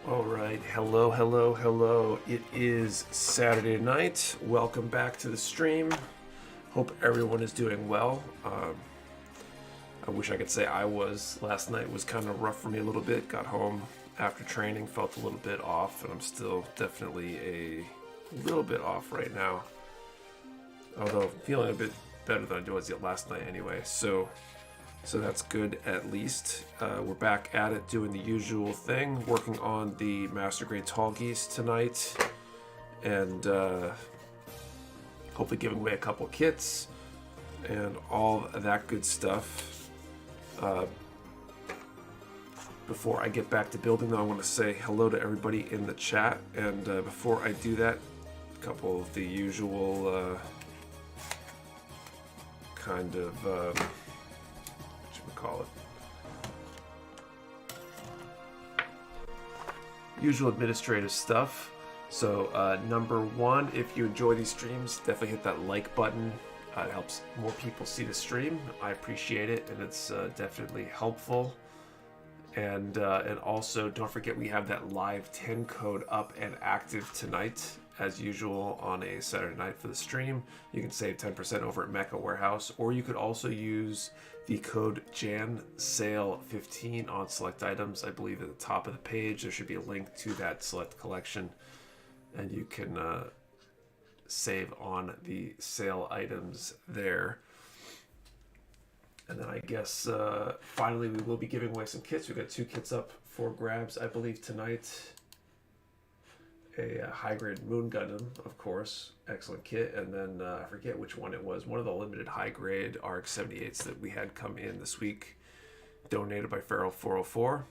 All right, hello, hello, hello. It is Saturday night. Welcome back to the stream. Hope everyone is doing well. I wish I could say I was. Last night was kind of rough for me a little bit. Got home after training, felt a little bit off, and I'm still definitely a little bit off right now. Although feeling a bit better than I was last night anyway. So that's good at least. We're back at it doing the usual thing, working on the Master Grade Tallgeese tonight, and hopefully giving away a couple kits and all that good stuff. Before I get back to building though, I want to say hello to everybody in the chat, and before I do that, a couple of the usual kind of call it usual administrative stuff. So number one, if you enjoy these streams, definitely hit that like button. It helps more people see the stream. I appreciate it, and it's definitely helpful. And also don't forget we have that live 10 code up and active tonight, as usual on a Saturday night for the stream. You can save 10% over at Mecha Warehouse, or you could also use the code JANSALE15 on select items. I believe at the top of the page there should be a link to that select collection, and you can save on the sale items there. And then I guess finally we will be giving away some kits. We've got 2 kits up for grabs, I believe, tonight. A high-grade Moon Gundam, of course, excellent kit, and then I forget which one it was, one of the limited high-grade RX-78s that we had come in this week, donated by Apparel 404,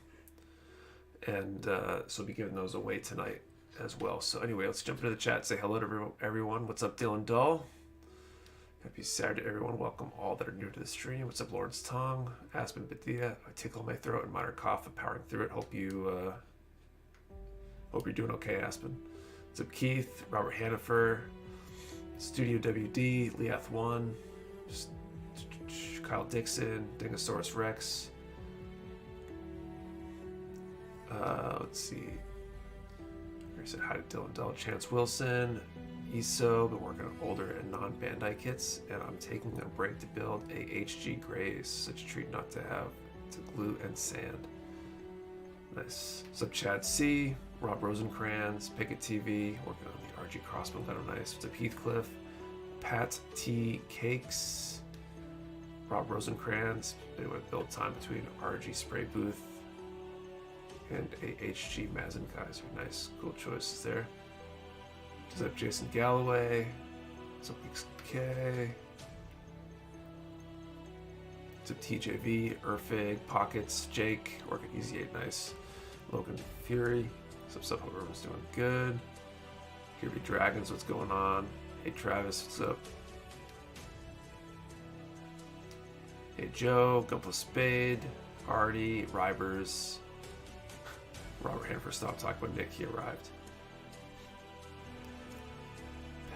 and so we'll be giving those away tonight as well. So anyway, let's jump into the chat, say hello to everyone. What's up, Dylan Dull? Happy Saturday, everyone. Welcome all that are new to the stream. What's up, Lawrence Tong? Aspen Badia. I tickle my throat and minor cough, powering through it. Hope you're doing okay, Aspen. What's up, Keith? Robert Hannaford, Studio WD, Leath1, just Kyle Dixon, Dingosaurus Rex. Let's see. I said hi to Dylan Dell, Chance Wilson, ESO. Been working on older and non-Bandai kits, and I'm taking a break to build a HG Grays. Such a treat not to have to glue and sand. Nice. What's up, Chad C, Rob Rosencrans, Picket TV, working on the RG Crossbow gun. Nice. What's up, Heathcliff, Pat T Cakes, Rob Rosencrans. Anyway, build time between RG Spray Booth and a HG Mazen Kaiser. Nice, cool choices there. What's up, Jason Galloway? What's up, XK? What's up, TJV, Urfig, Pockets, Jake, working Easy 8, nice. Logan Fury, what's up, hope everyone's doing good. Kirby Dragons, what's going on? Hey Travis, what's up? Hey Joe, Gumpo Spade, Artie, Rybers, Robert Hanford, stop talking about Nick, he arrived.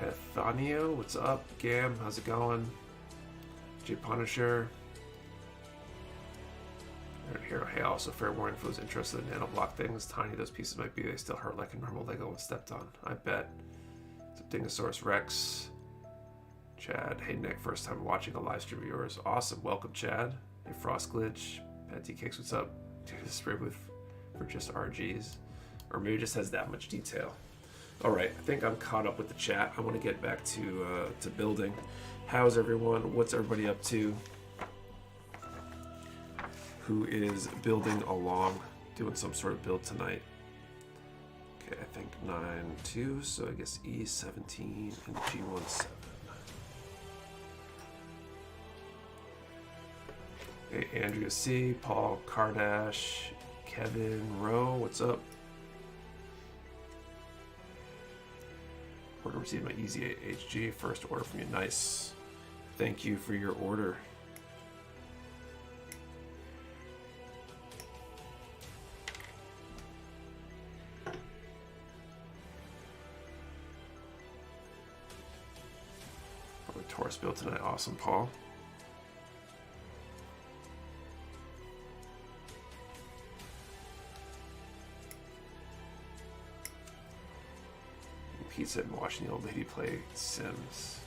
Pethanio, what's up? Gam, how's it going? J Punisher. Here, hey, also fair warning for those interested in nanoblock things. Tiny those pieces might be, they still hurt like a normal Lego when stepped on. I bet. So Dingosaurus Rex. Chad, hey Nick, first time watching a live stream of yours. Awesome, welcome Chad. Hey Frost Glitch. Patty Cakes, what's up? Dude, the spray booth for just RGs. Or maybe it just has that much detail. Alright, I think I'm caught up with the chat. I want to get back to building. How's everyone? What's everybody up to? Who is building along, doing some sort of build tonight? Okay, I think 9-2, so I guess E17 and G17. Hey, Andrea C, Paul Kardash, Kevin Rowe, what's up? Order received my Easy HG, first order from you, nice. Thank you for your order. Taurus build tonight, awesome, Paul. pizza and watching the old lady play Sims.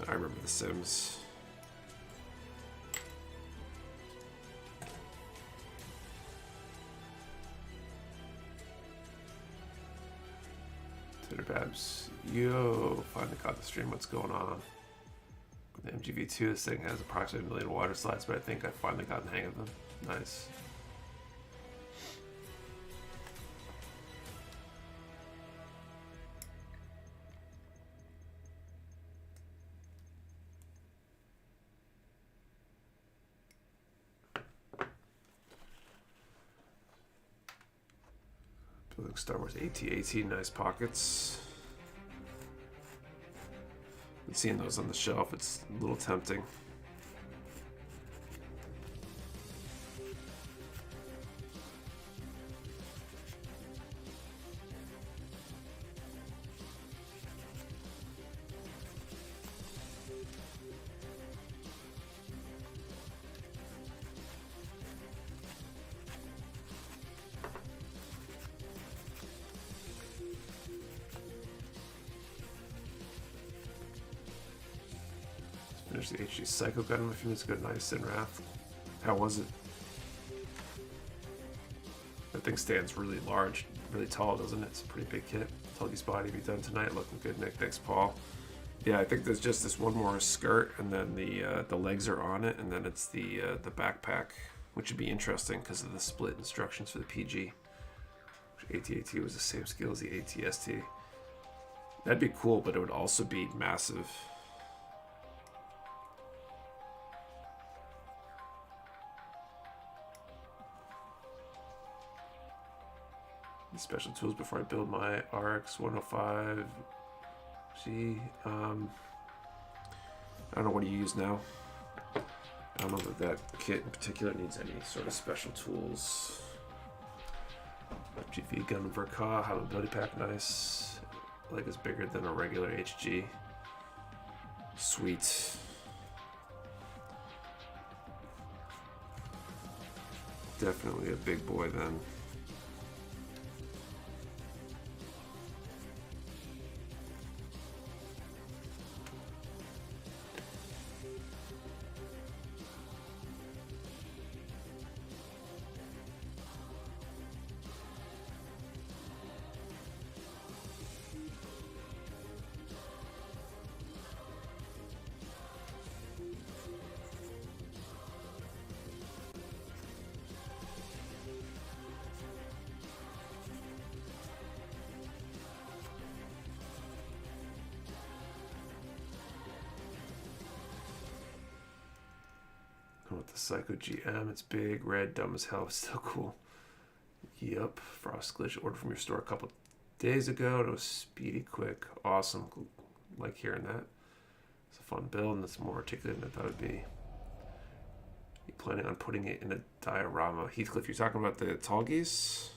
I remember The Sims. Babs, yo, finally caught the stream. What's going on? The MGV2, this thing has approximately 1 million water slides, but I think I finally got the hang of them. Nice. Building Star Wars AT-AT, nice pockets. Been seeing those on the shelf, it's a little tempting. The HG Psycho got him a few minutes ago. Nice in Wrath. How was it? That thing stands really large, really tall, doesn't it? It's a pretty big kit. Tallgeese body be done tonight. Looking good, Nick. Thanks, Paul. Yeah, I think there's just this one more skirt, and then the legs are on it, and then it's the backpack, which would be interesting because of the split instructions for the PG. AT-AT was the same scale as the AT-ST. That'd be cool, but it would also be massive. Special tools before I build my RX 105G. I don't know, what do you use now? I don't know that that kit in particular needs any sort of special tools. GV gun Verka, have a ability pack, nice. Leg is bigger than a regular HG. Sweet. Definitely a big boy then. With the Psycho GM, it's big, red, dumb as hell, still cool. Yep, Frost Glitch ordered from your store a couple days ago. It was speedy, quick, awesome. Like hearing that. It's a fun build, and it's more articulate than I thought it'd be. You planning on putting it in a diorama? Heathcliff, you're talking about the Tallgeese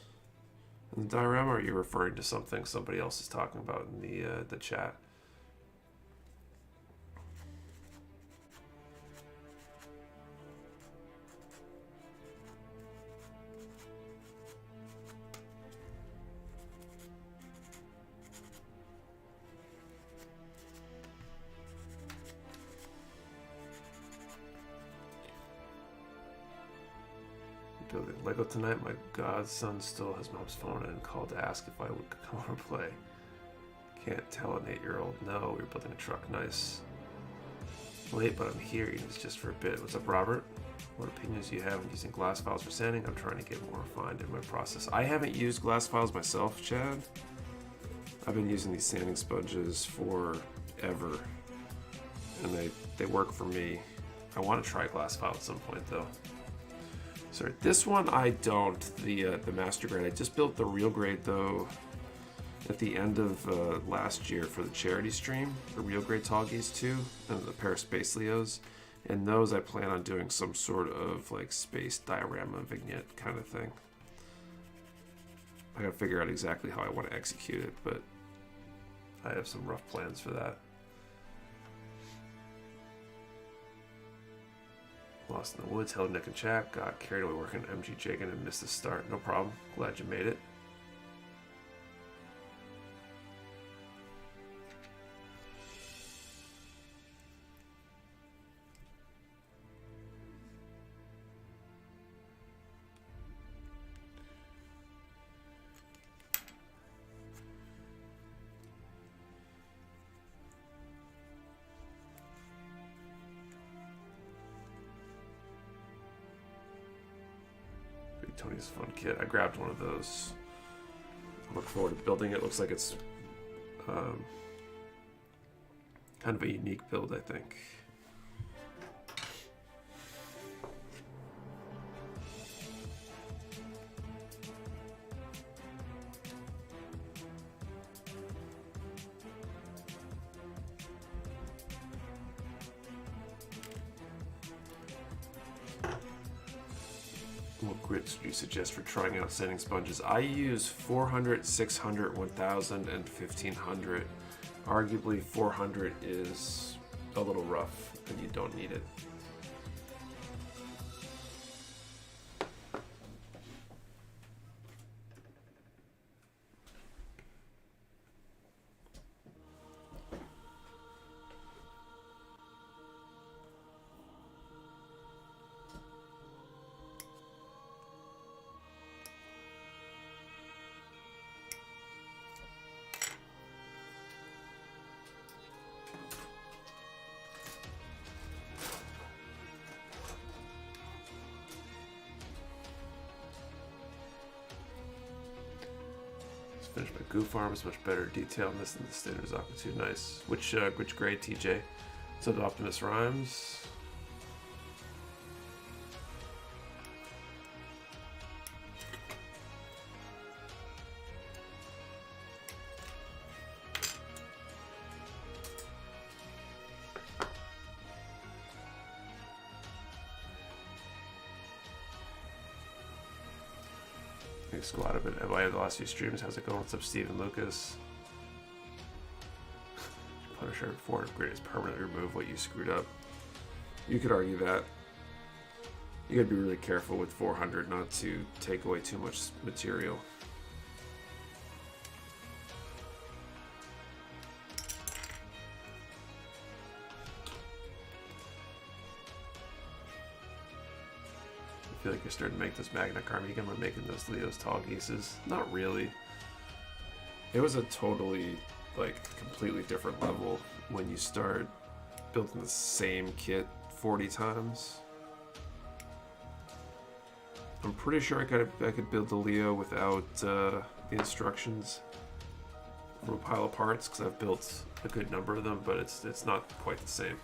in the diorama, or are you referring to something somebody else is talking about in the chat? Building Lego tonight. My godson still has mom's phone and called to ask if I would come over and play. Can't tell an 8-year-old no. We're building a truck. Nice. Late, but I'm here. Even if it's just for a bit. What's up, Robert? What opinions do you have on using glass files for sanding? I'm trying to get more refined in my process. I haven't used glass files myself, Chad. I've been using these sanding sponges forever, and they work for me. I want to try glass file at some point, though. Sorry, this one I don't, the master grade. I just built the real grade though at the end of last year for the charity stream, the real grade Tallgeese II and the pair of Space Leos. And those I plan on doing some sort of like space diorama vignette kind of thing. I gotta figure out exactly how I want to execute it, but I have some rough plans for that. Lost in the woods, held Nick and chat, got carried away working at MG Jagan and missed the start. No problem. Glad you made it. Tony's fun kit. I grabbed one of those. I look forward to building it. Looks like it's kind of a unique build, I think. What grits do you suggest for trying out sanding sponges? I use 400, 600, 1000, and 1500. Arguably 400 is a little rough and you don't need it. Finished my goof arms, much better detail in this than the standard Zaka 2. Nice. Which grade, TJ? So the Optimus Rhymes. Squad of it. Have I had the last few streams? How's it going? What's up, Stephen Lucas? Punisher 400 grade is permanently remove what you screwed up. You could argue that. You gotta be really careful with 400 not to take away too much material. I feel like you're starting to make those Magna Carmi again by making those Leo's Tallgeeses. Not really. It was a totally, like, completely different level when you start building the same kit 40 times. I'm pretty sure I could build the Leo without the instructions from a pile of parts, because I've built a good number of them, but it's not quite the same.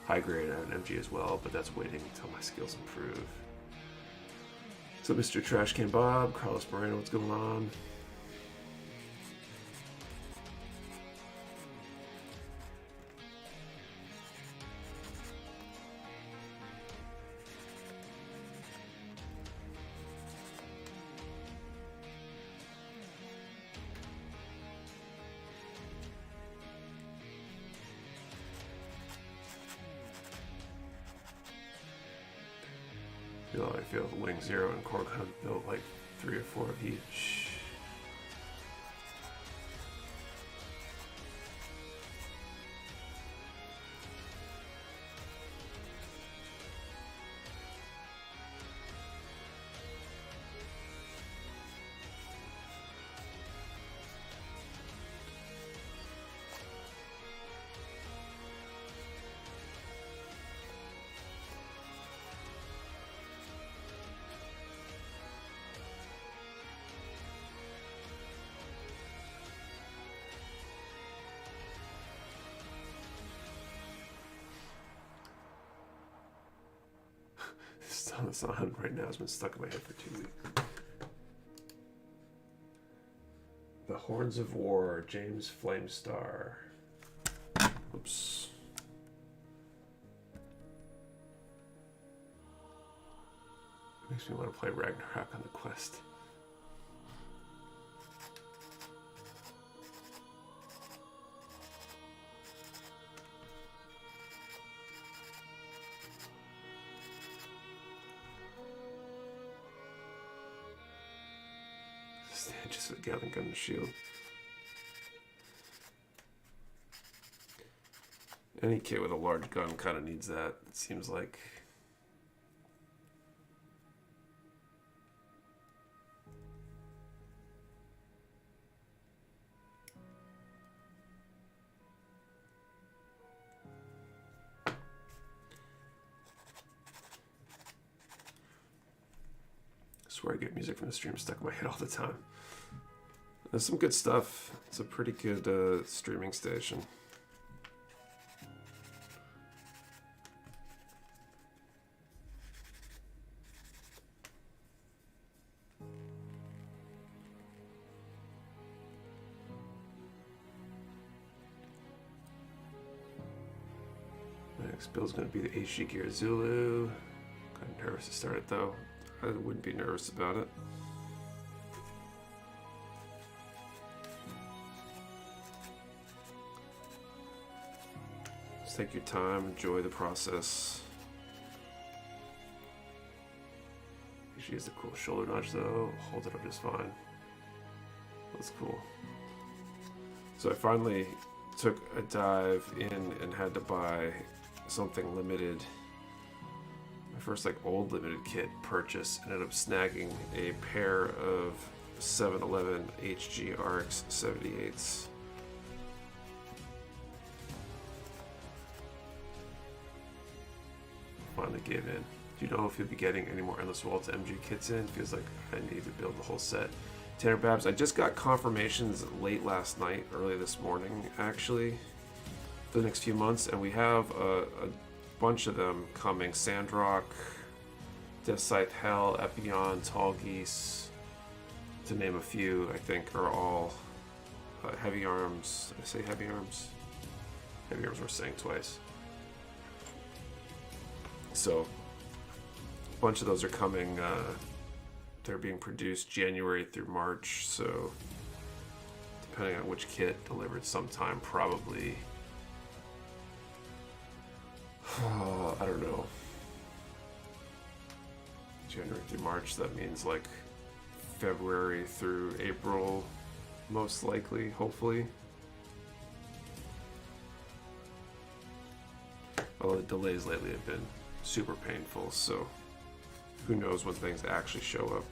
High grade and MG as well, but that's waiting until my skills improve. So Mr. Trash Can Bob, Carlos Moreno, what's going on? I feel Wing Zero and Korg have built like 3 or 4 of each. The song right now has been stuck in my head for 2 weeks. The Horns of War, James Flamestar. Oops. Makes me want to play Ragnarok on the Quest. Just a Gatling gun and shield. Any kit with a large gun kind of needs that, it seems like. swear I get music from the stream stuck in my head all the time. There's some good stuff. It's a pretty good streaming station. Next build's going to be the HG Gear Zulu. Kind of nervous to start it though. I wouldn't be nervous about it. Just take your time, enjoy the process. She has a cool shoulder notch though. Holds it up just fine. That's cool. So I finally took a dive in and had to buy something limited. My first like old limited kit purchase, ended up snagging a pair of 711 HG RX 78s. Finally gave in. Do you know if you'll be getting any more Endless Waltz MG kits in? Feels like I need to build the whole set. Tanner Babs, I just got confirmations late last night, early this morning actually, for the next few months, and we have a bunch of them coming. Sandrock, Death Scythe Hell, Epion, Tallgeese, to name a few, I think are all Heavy Arms. Did I say Heavy Arms? Heavy Arms we're saying twice. So, a bunch of those are coming. They're being produced January through March, so depending on which kit, delivered sometime probably, I don't know, January through March. That means like February through April, most likely, hopefully. Although the delays lately have been super painful, so who knows when things actually show up.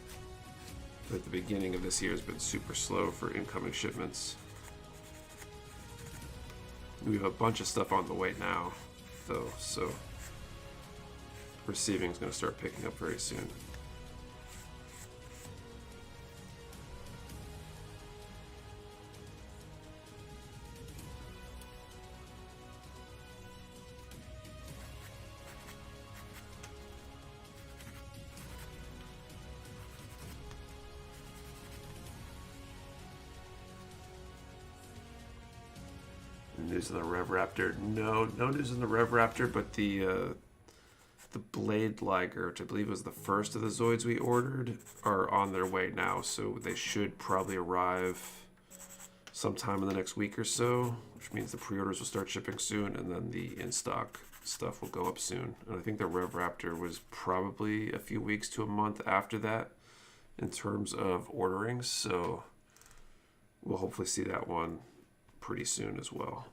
But the beginning of this year has been super slow for incoming shipments. We have a bunch of stuff on the way now, though, so receiving is going to start picking up very soon. News on the Rev Raptor? No news on the Rev Raptor, but the Blade Liger, which I believe was the first of the Zoids we ordered, are on their way now, so they should probably arrive sometime in the next week or so, which means the pre-orders will start shipping soon, and then the in-stock stuff will go up soon. And I think the Rev Raptor was probably a few weeks to a month after that in terms of ordering, so we'll hopefully see that one pretty soon as well.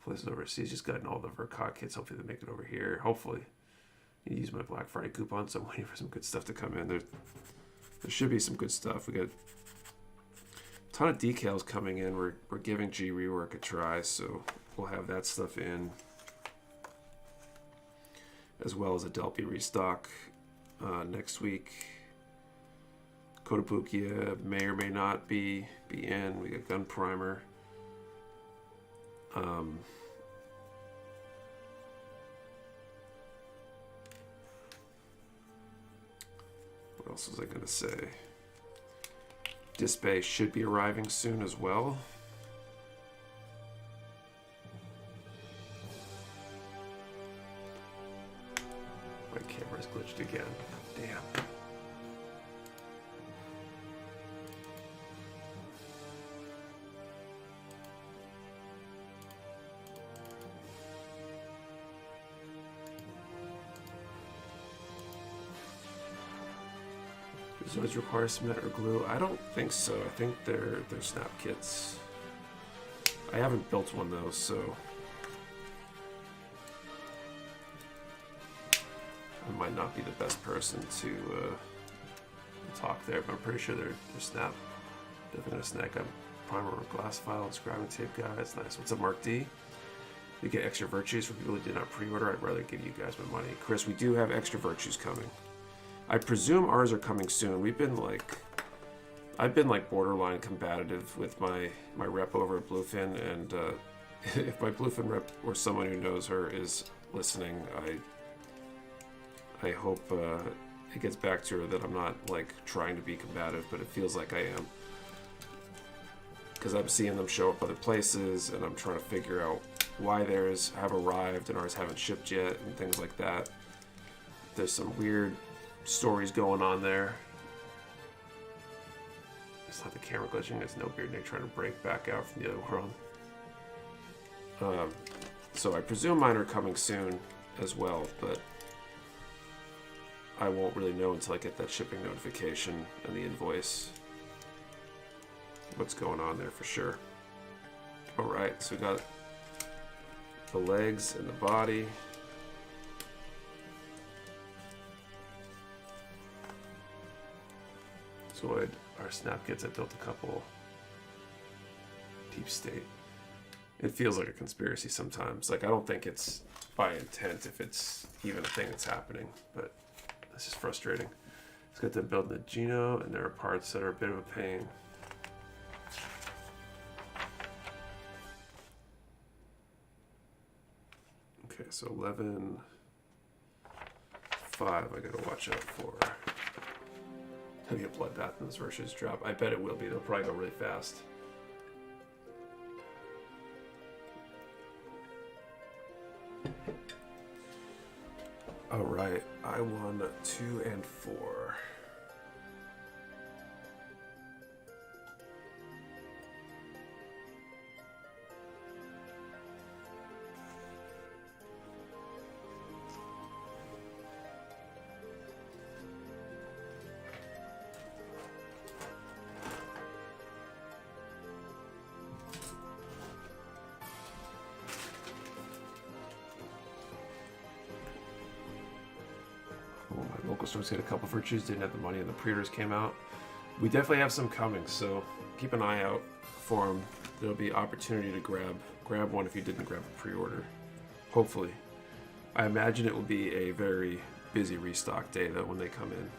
Places overseas just gotten all the Verkot kits. Hopefully they make it over here. Hopefully. You use my Black Friday coupon, so I'm waiting for some good stuff to come in. There should be some good stuff. We got a ton of decals coming in. We're giving G Rework a try, so we'll have that stuff in, as well as a Delphi restock next week. Kotobukiya may or may not be in. We got Gun Primer. What else was I going to say? Disbay should be arriving soon as well. My camera's glitched again. Damn. Do Zoids require cement or glue? I don't think so. I think they're snap kits. I haven't built one though, so I might not be the best person to talk there, but I'm pretty sure they're snap. Definitely gonna snag up primer or glass file and scribing tape guy. That's nice. What's up, Mark D? You get extra virtues for people who did not pre-order. I'd rather give you guys my money. Chris, we do have extra virtues coming. I presume ours are coming soon. I've been like borderline combative with my rep over at Bluefin, and if my Bluefin rep or someone who knows her is listening, I hope it gets back to her that I'm not like trying to be combative, but it feels like I am. Because I'm seeing them show up other places, and I'm trying to figure out why theirs have arrived and ours haven't shipped yet, and things like that. There's some weird stories going on there. It's not the camera glitching, it's No Beard Nick trying to break back out from the other world. So I presume mine are coming soon as well, but I won't really know until I get that shipping notification and the invoice. What's going on there for sure. Alright, so we got the legs and the body. So our snap kits, I built a couple. Deep state. It feels like a conspiracy sometimes. Like, I don't think it's by intent if it's even a thing that's happening, but this is frustrating. It's got them building the Geno, and there are parts that are a bit of a pain. Okay, so 11.5 I gotta watch out for. Maybe a bloodbath in those virtues drop. I bet it will be. They'll probably go really fast. Alright, I won 2 and 4. Stores get a couple virtues, didn't have the money, and the pre-orders came out. We definitely have some coming, so keep an eye out for them. There'll be opportunity to grab one if you didn't grab a pre-order. Hopefully. I imagine it will be a very busy restock day though when they come in.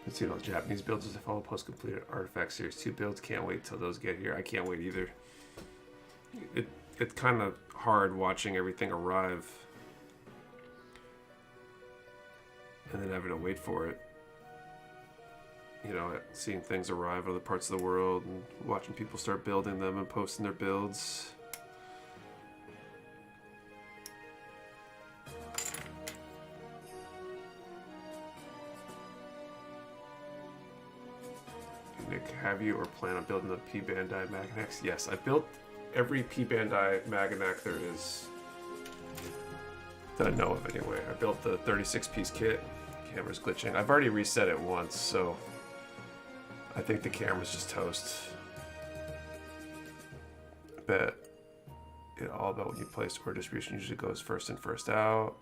Let's see those Japanese builds as they follow post-completed Artifact Series 2 builds. Can't wait till those get here. I can't wait either. It's kind of hard watching everything arrive and then having to wait for it. You know, seeing things arrive in other parts of the world and watching people start building them and posting their builds. Have you or plan on building the P Bandai Maganax? Yes, I built every P Bandai Maganac there is that I know of anyway. I built the 36-piece kit. Camera's glitching. I've already reset it once, so I think the camera's just toast. I bet it all about when you place order distribution usually goes first in, first out.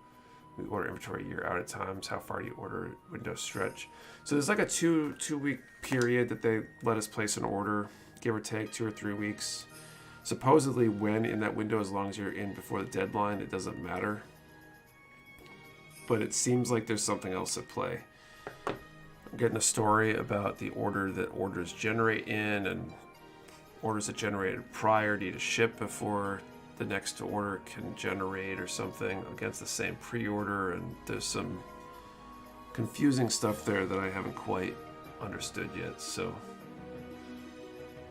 We order inventory a year out at times. How far do you order window stretch? So there's like a two-week period that they let us place an order, give or take 2 or 3 weeks. Supposedly when in that window, as long as you're in before the deadline, it doesn't matter. But it seems like there's something else at play. I'm getting a story about the order that orders generate in, and orders that generated prior need to ship before the next order can generate or something against the same pre-order, and there's some confusing stuff there that I haven't quite understood yet, so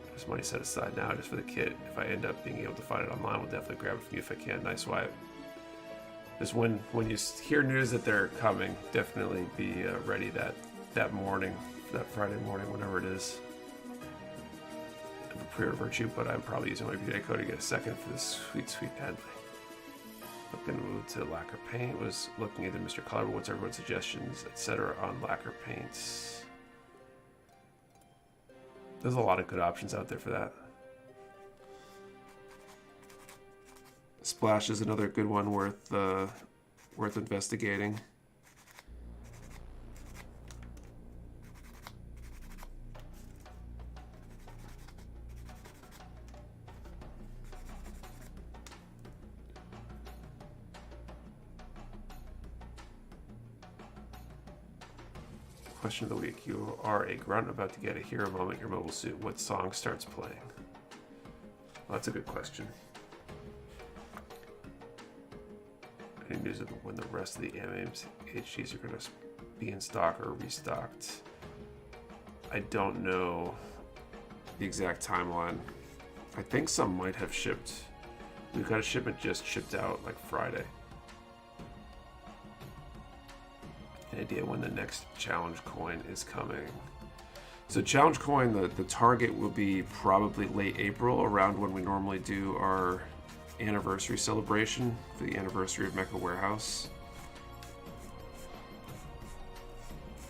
there's money set aside now just for the kit. If I end up being able to find it online, we'll definitely grab it from you if I can. Nice Wyatt. Just when you hear news that they're coming, definitely be ready that morning, that Friday morning, whenever it is. Pre-order virtue, but I'm probably using my VA code to get a second for this sweet Hadley. Looking to move to lacquer paint. Was looking into Mr. Color, but what's everyone's suggestions, etc. on lacquer paints? There's a lot of good options out there for that. Splash is another good one worth investigating. Question of the week. You are a grunt about to get a hero moment in your mobile suit. What song starts playing? Well, that's a good question. Any news of when the rest of the MMs HGs are going to be in stock or restocked? I don't know the exact timeline. I think some might have shipped. We've got a shipment just shipped out like Friday. An idea when the next challenge coin is coming. So challenge coin, the target will be probably late April, around when we normally do our anniversary celebration for the anniversary of Mecha Warehouse.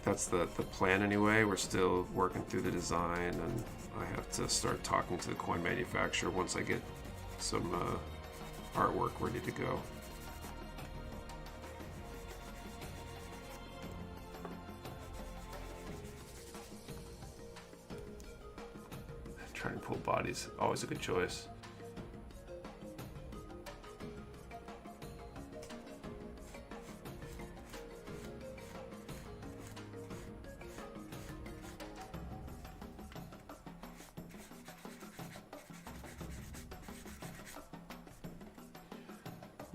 That's the plan anyway. We're still working through the design, and I have to start talking to the coin manufacturer once I get some artwork ready to go. Trying to pull bodies, always a good choice.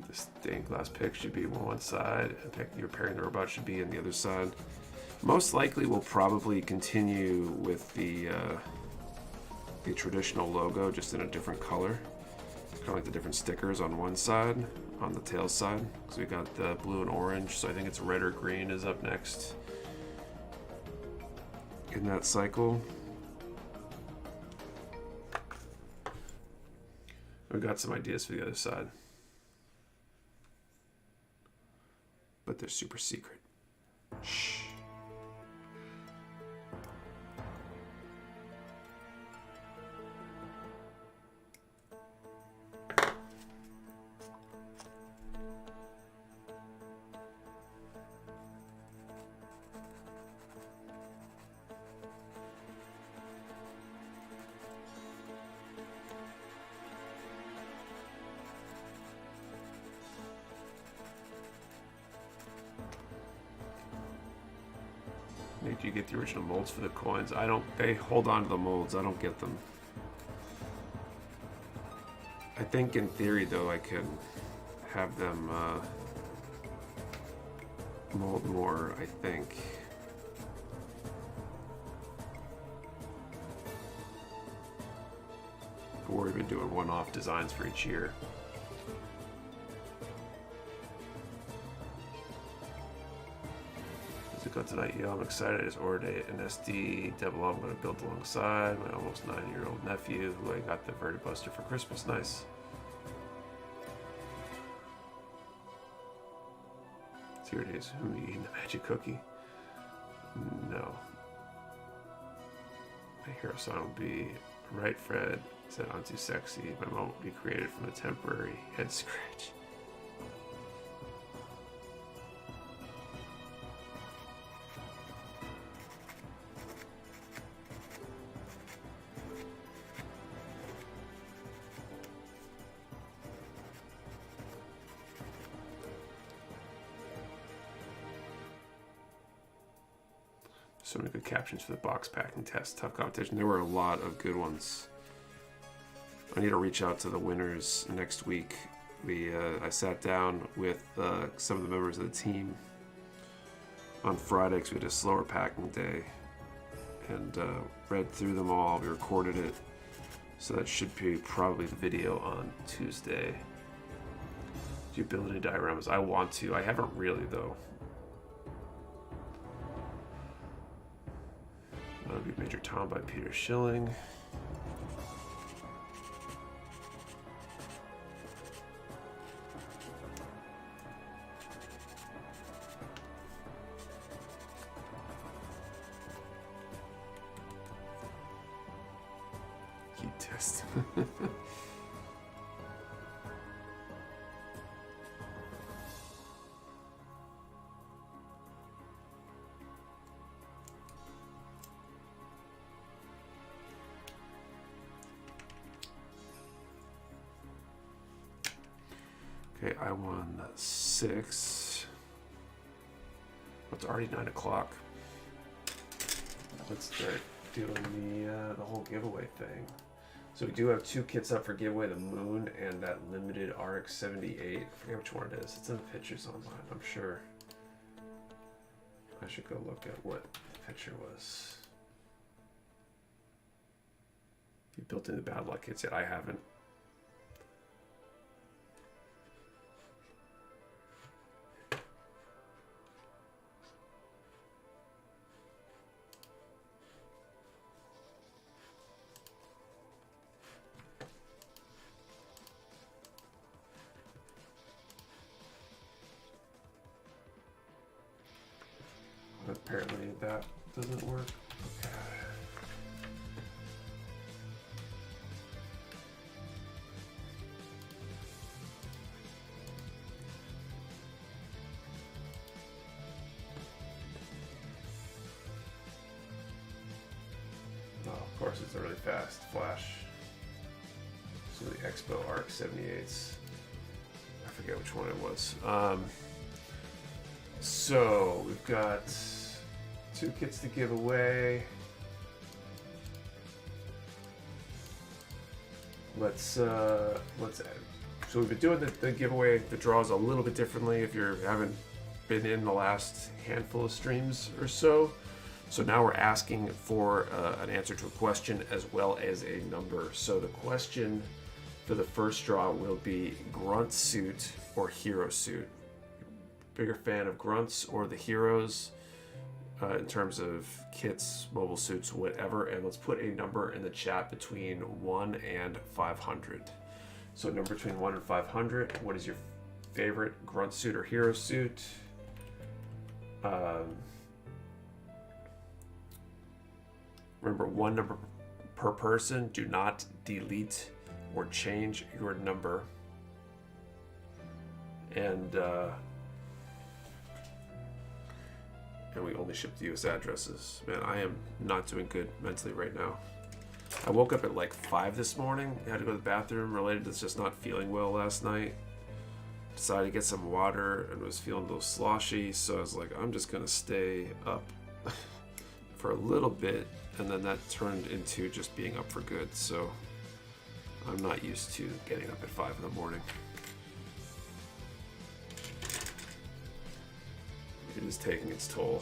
The stained glass pick should be on one side, and pick you're pairing the robot should be on the other side. Most likely we'll probably continue with the traditional logo, just in a different color. Kind of like the different stickers on one side, on the tail side. So we got the blue and orange, so I think it's red or green is up next in that cycle. We've got some ideas for the other side, but they're super secret. Shh. Do you get the original molds for the coins? I don't. They hold on to the molds. I don't get them. I think in theory, though, I can have them mold more, I think. But we've been doing one-off designs for each year. Tonight, yo, I'm excited. I just ordered an SD double I'm going to build alongside my almost 9-year-old nephew, who I got the Vertibuster for Christmas. Nice. So here it is. Who eating the magic cookie? No. My hero song will be Right Fred said I'm too sexy. My mom will be created from a temporary head scratch. So many good captions for the box packing test. Tough competition. There were a lot of good ones. I need to reach out to the winners next week. I sat down with some of the members of the team on Friday because we had a slower packing day, and read through them all. We recorded it, so that should be probably the video on Tuesday. Do you build any dioramas? I want to. I haven't really, though. That'll be Major Tom by Peter Schilling. Heat test. Okay, I won 6. It's already 9 o'clock. Let's start doing the whole giveaway thing. So we do have 2 kits up for giveaway, the Moon and that limited RX-78. I forget which one it is. It's in the pictures online, I'm sure. I should go look at what the picture was. You built in the bad luck kits yet? I haven't. Apparently that doesn't work. Okay. Oh, of course it's a really fast flash. So the Expo RX-78s. I forget which one it was. So we've got 2 kits to give away. So we've been doing the giveaway, the draws a little bit differently if you haven't been in the last handful of streams or so. So now we're asking for an answer to a question as well as a number. So the question for the first draw will be grunt suit or hero suit. Bigger fan of grunts or the heroes in terms of kits, mobile suits, whatever. And let's put a number in the chat between 1 and 500. So number between 1 and 500. What is your favorite grunt suit or hero suit? Remember, 1 number per person. Do not delete or change your number. And we only ship to US addresses. Man, I am not doing good mentally right now. I woke up at like 5 this morning. I had to go to the bathroom related to just not feeling well last night. Decided to get some water and was feeling a little sloshy. So I was like, I'm just gonna stay up for a little bit. And then that turned into just being up for good. So I'm not used to getting up at 5 in the morning. It is taking its toll.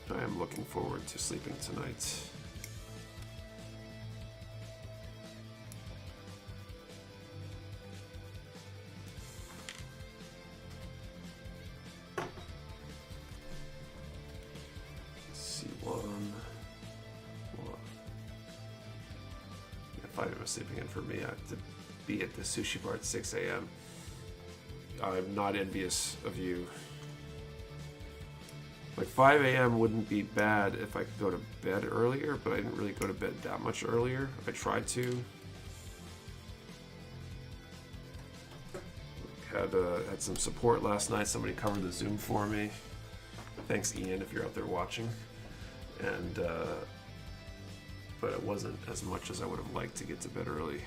I am looking forward to sleeping tonight. Sleeping in for me. I have to be at the sushi bar at 6 a.m. I'm not envious of you. Like 5 a.m. wouldn't be bad if I could go to bed earlier, but I didn't really go to bed that much earlier. I tried to. Had some support last night. Somebody covered the Zoom for me. Thanks, Ian, if you're out there watching. And but it wasn't as much as I would have liked to get to bed early.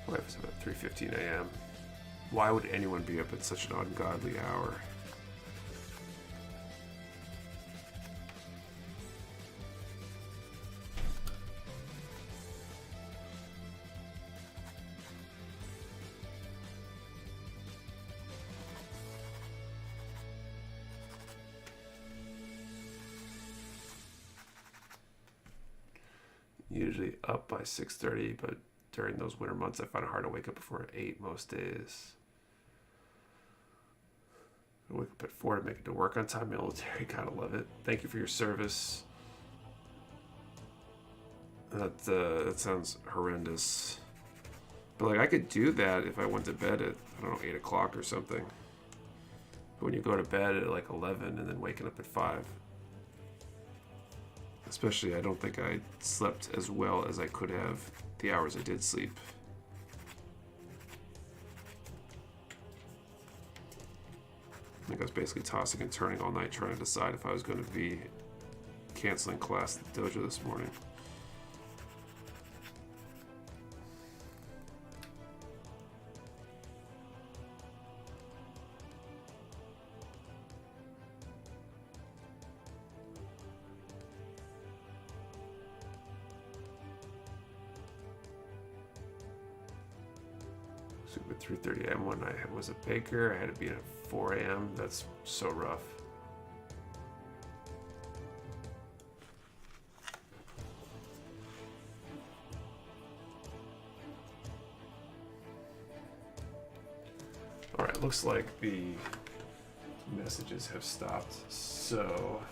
My wife's up at 3:15 a.m. Why would anyone be up at such an ungodly hour? Usually up by 6:30, but during those winter months I find it hard to wake up before 8 most days. I wake up at 4 to make it to work on time. Military, gotta love it. Thank you for your service. That sounds horrendous. But like I could do that if I went to bed at, I don't know, 8 o'clock or something. But when you go to bed at like 11 and then waking up at 5. Especially, I don't think I slept as well as I could have the hours I did sleep. I think I was basically tossing and turning all night trying to decide if I was going to be canceling class at the dojo this morning. At 3:30 a.m. when I was a baker. I had to be in at 4 a.m. That's so rough. All right, looks like the messages have stopped. So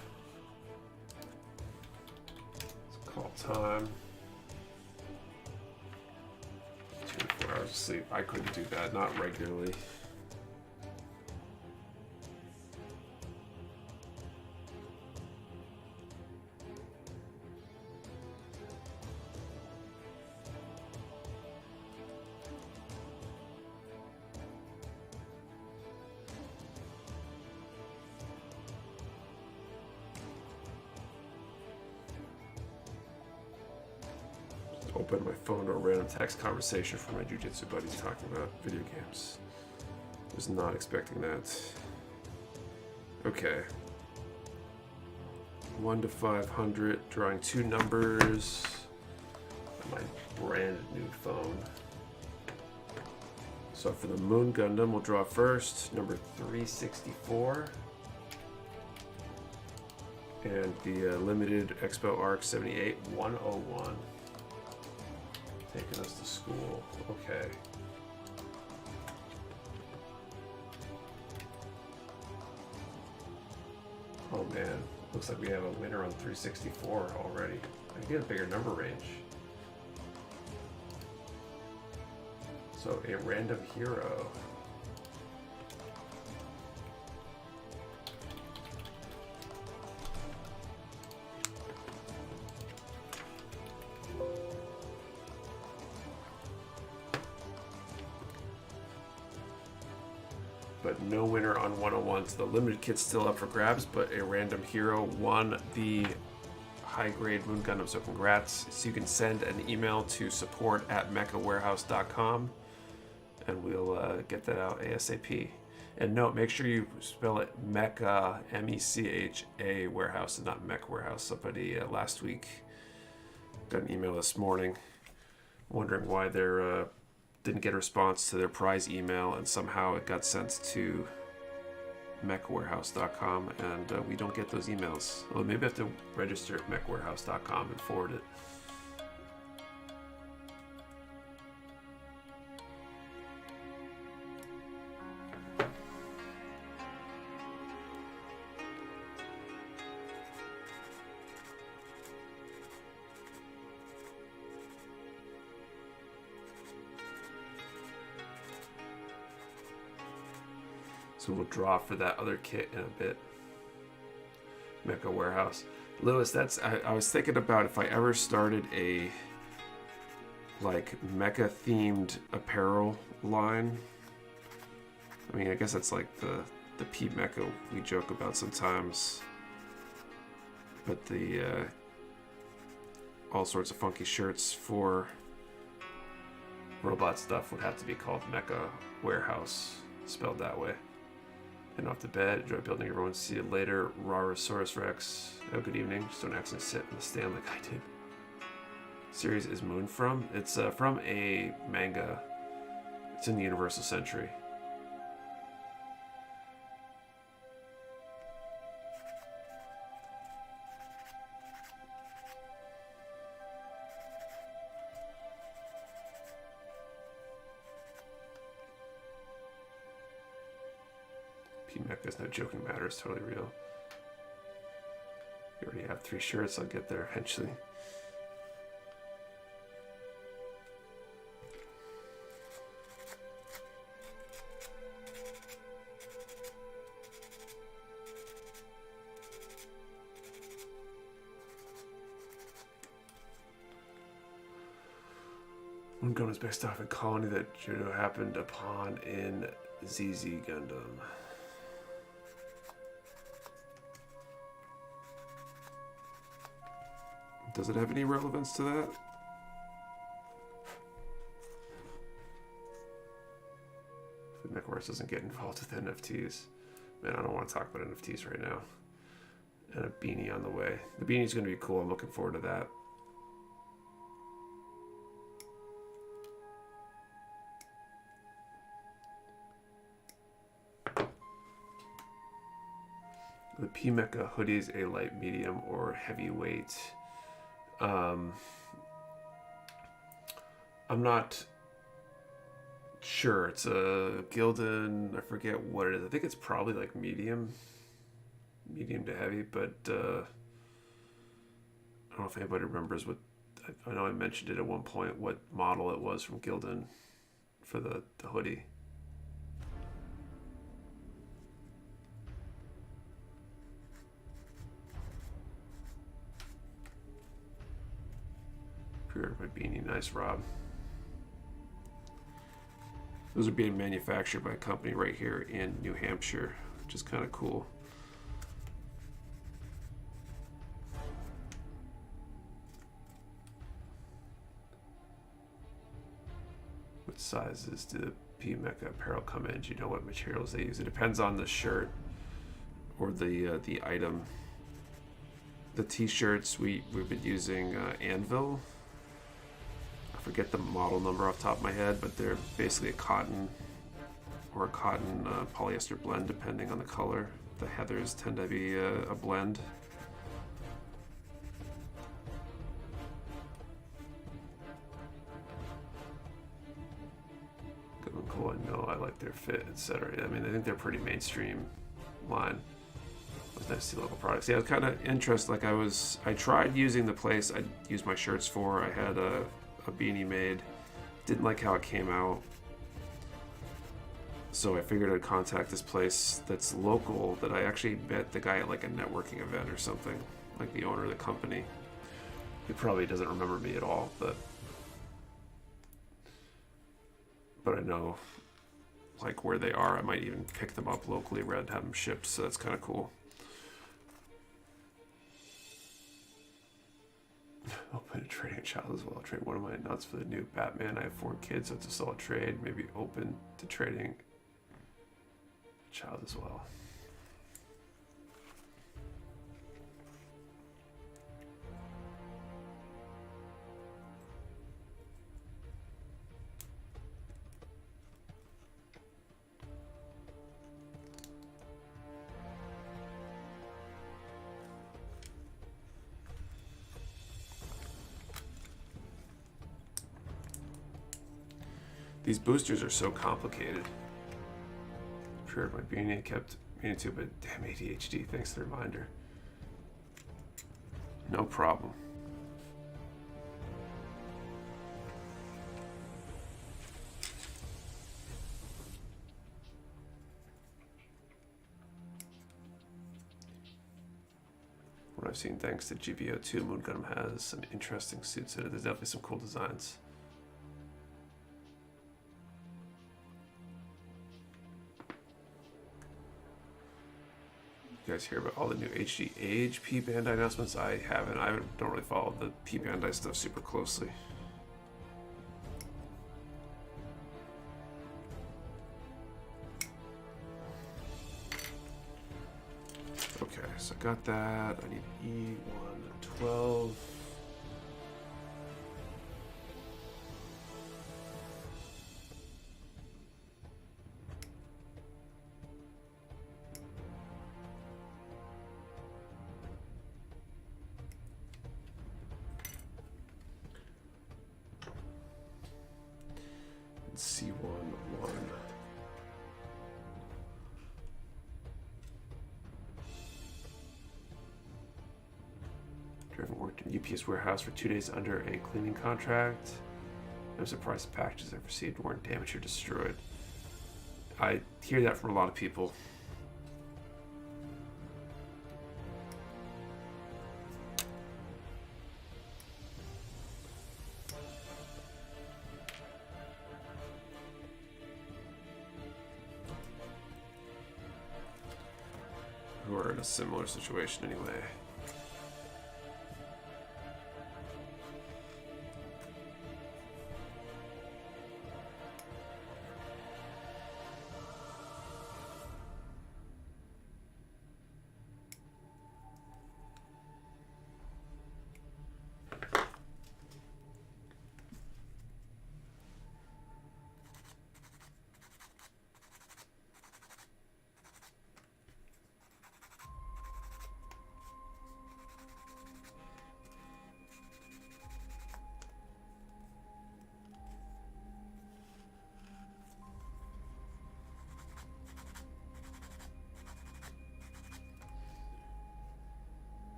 let's call time. 24 hours of sleep. I couldn't do that, not regularly. Open my phone to a random text conversation from my jiu-jitsu buddies talking about video games. Was not expecting that. Okay. 1 to 500, drawing 2 numbers on my brand new phone. So for the Moon Gundam, we'll draw first, number 364. And the limited Expo Arc 78 101. Taking us to school. Okay. Oh man, looks like we have a winner on 364 already. I get a bigger number range. So a random hero. But no winner on 101. So the limited kit's still up for grabs, but a random hero won the high-grade Moon Gundam, so congrats. So you can send an email to support@mechawarehouse.com and we'll get that out ASAP. And note, make sure you spell it Mecha, M-E-C-H-A Warehouse, and not Mech Warehouse. Somebody last week got an email this morning wondering why they're didn't get a response to their prize email, and somehow it got sent to mechawarehouse.com, and we don't get those emails. Well, maybe I have to register at mechawarehouse.com and forward it. So we'll draw for that other kit in a bit. Mecha Warehouse. Lewis, I was thinking about if I ever started a like mecha themed apparel line. I mean, I guess that's like the P Mecha we joke about sometimes. But the all sorts of funky shirts for robot stuff would have to be called Mecha Warehouse, spelled that way. And off to bed, enjoy building everyone. See you later, Rarosaurus Rex. Oh, good evening. Just don't accidentally sit in the stand like I did. Series is Moon from? It's from a manga. It's in the Universal Century. P-Mecha's no joking matter, it's totally real. You already have 3 shirts, I'll get there eventually. One gun is based off a colony that Judo happened upon in ZZ Gundam. Does it have any relevance to that? Mecha Warehouse doesn't get involved with NFTs. Man, I don't want to talk about NFTs right now. And a beanie on the way. The beanie's going to be cool. I'm looking forward to that. The P-Mecha hoodie is a light, medium, or heavyweight. I'm not sure. It's a Gildan. I forget what it is. I think it's probably like medium to heavy, but I don't know if anybody remembers what. I know I mentioned it at one point, what model it was from Gildan for the hoodie. My beanie, nice, Rob. Those are being manufactured by a company right here in New Hampshire, which is kind of cool. What sizes do the P-Mecha apparel come in? Do you know what materials they use? It depends on the shirt or the item. The t-shirts we've been using Anvil. I forget the model number off the top of my head, but they're basically a cotton or a cotton polyester blend depending on the color. The heathers tend to be a blend. Good and cool. I know I like their fit, etc. I mean, I think they're pretty mainstream line. It was nice to see local products. Yeah, I was kind of interested. Like I tried using the place I used my shirts for. I had a beanie made. Didn't like how it came out. So I figured I'd contact this place that's local that I actually met the guy at like a networking event or something. Like the owner of the company. He probably doesn't remember me at all, but I know like where they are. I might even pick them up locally rather than have them shipped, so that's kind of cool. Open to trading a child as well. Trade one of my nuts for the new Batman. I have 4 kids, so it's a solid trade. Maybe open to trading a child as well. These boosters are so complicated. I'm sure my beanie kept meaning to, but damn ADHD, thanks for the reminder. No problem. What I've seen, thanks to GBO2, Moon Gundam has some interesting suits in it. There's definitely some cool designs. You guys hear about all the new HD Age P Bandai announcements? I haven't. I don't really follow the P Bandai stuff super closely. Okay, so I got that. I need E112. C11. Driven worked in UPS warehouse for 2 days under a cleaning contract. I'm surprised the packages I've received weren't damaged or destroyed. I hear that from a lot of people. who are in a similar situation anyway.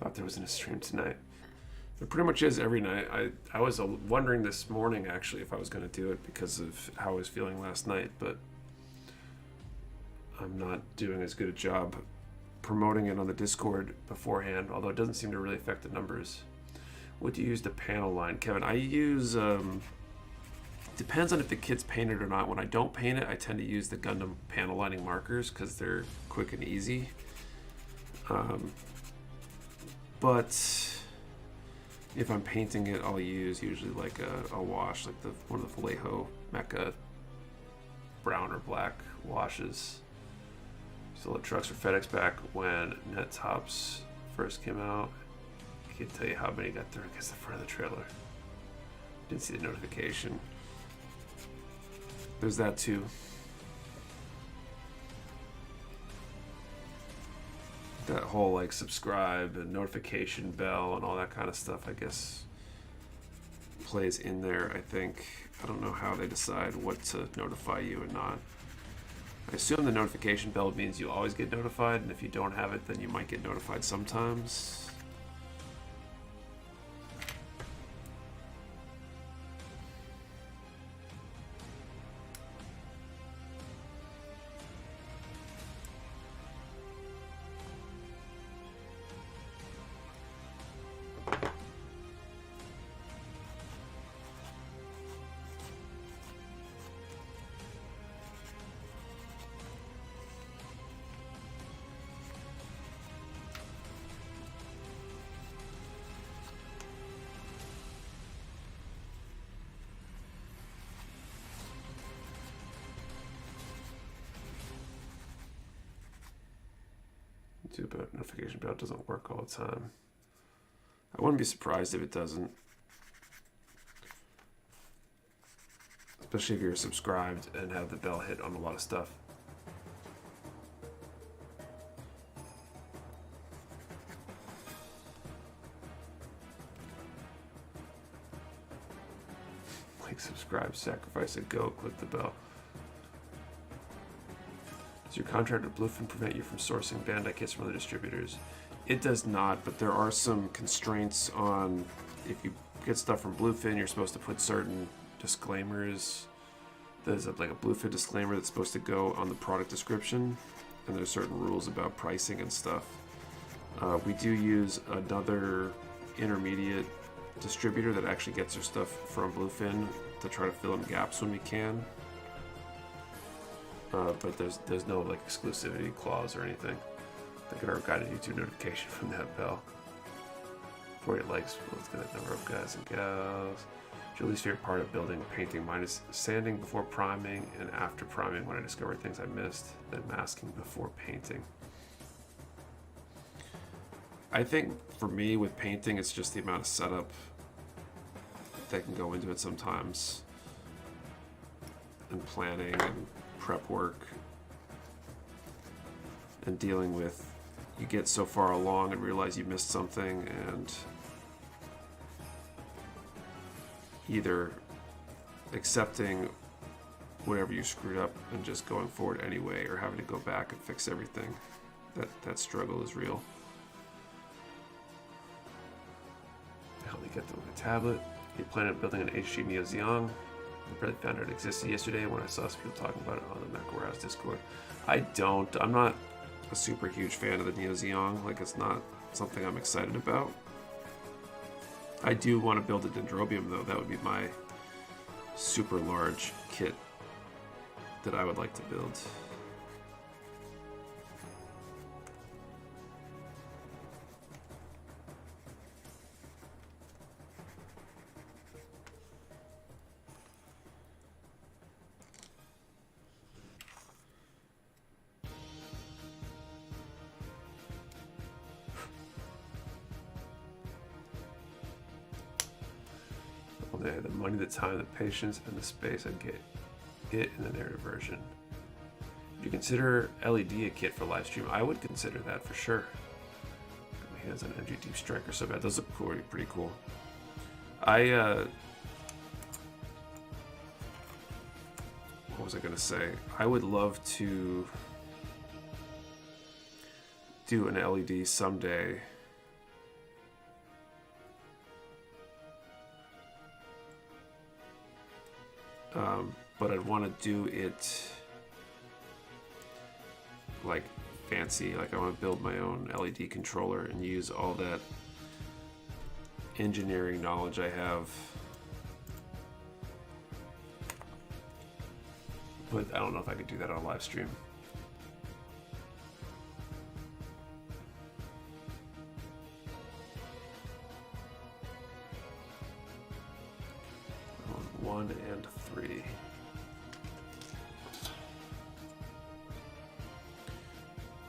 Thought there wasn't a stream tonight. There pretty much is every night. I was wondering this morning actually if I was going to do it because of how I was feeling last night, but I'm not doing as good a job promoting it on the Discord beforehand, although it doesn't seem to really affect the numbers. What do you use the panel line? Kevin, I use, depends on if the kit's painted or not. When I don't paint it, I tend to use the Gundam panel lining markers because they're quick and easy. But if I'm painting it, I'll use usually like a wash, like one of the Vallejo Mecha brown or black washes. Still had trucks for FedEx back when net tops first came out. I can't tell you how many got through against the front of the trailer. Didn't see the notification. There's that too. That whole like subscribe and notification bell and all that kind of stuff, I guess, plays in there, I think. I don't know how they decide what to notify you and not. I assume the notification bell means you always get notified, and if you don't have it, then you might get notified sometimes. But notification bell doesn't work all the time. I wouldn't be surprised if it doesn't. Especially if you're subscribed and have the bell hit on a lot of stuff. Like, subscribe, sacrifice a goat, click the bell. Does your contract with Bluefin prevent you from sourcing Bandai kits from other distributors? It does not, but there are some constraints on if you get stuff from Bluefin, you're supposed to put certain disclaimers. There's like a Bluefin disclaimer that's supposed to go on the product description, and there's certain rules about pricing and stuff. We do use another intermediate distributor that actually gets their stuff from Bluefin to try to fill in gaps when we can. But there's no like exclusivity clause or anything. They get our guided YouTube notification from that bell. 48 likes, let's get a number of guys and gals. Julie's favorite part of building painting. Mine is sanding before priming and after priming when I discovered things I missed, then masking before painting. I think for me with painting, it's just the amount of setup that can go into it sometimes, and planning and prep work and dealing with, you get so far along and realize you missed something, and either accepting whatever you screwed up and just going forward anyway, or having to go back and fix everything. That struggle is real. I only get them on a tablet. You plan on building an HG Neo Xeon. I barely found out it existed yesterday when I saw some people talking about it on the Mecha Warehouse Discord. I'm not a super huge fan of the Neo Xeon. Like, it's not something I'm excited about. I do want to build a Dendrobium though. That would be my super large kit that I would like to build. They had the money, the time, the patience, and the space. I'd get it in the narrative version. Would you consider LED a kit for live stream? I would consider that for sure. Got my hands on MG Deep Striker so bad. Those look cool, pretty cool. What was I gonna say? I would love to do an LED someday. But I'd want to do it like fancy. Like I want to build my own LED controller and use all that engineering knowledge I have. But I don't know if I could do that on a live stream. On 1 and 3.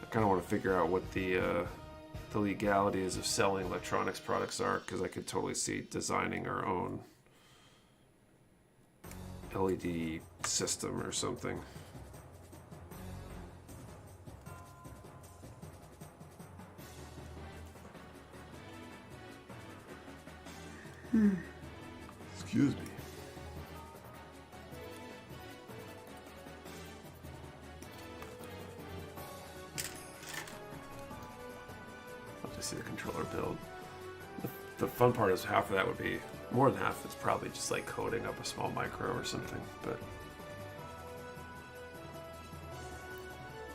I kind of want to figure out what the legalities of selling electronics products are, because I could totally see designing our own LED system or something. Excuse me. See the controller build. The fun part is half of that would be, more than half, it's probably just like coding up a small micro or something, but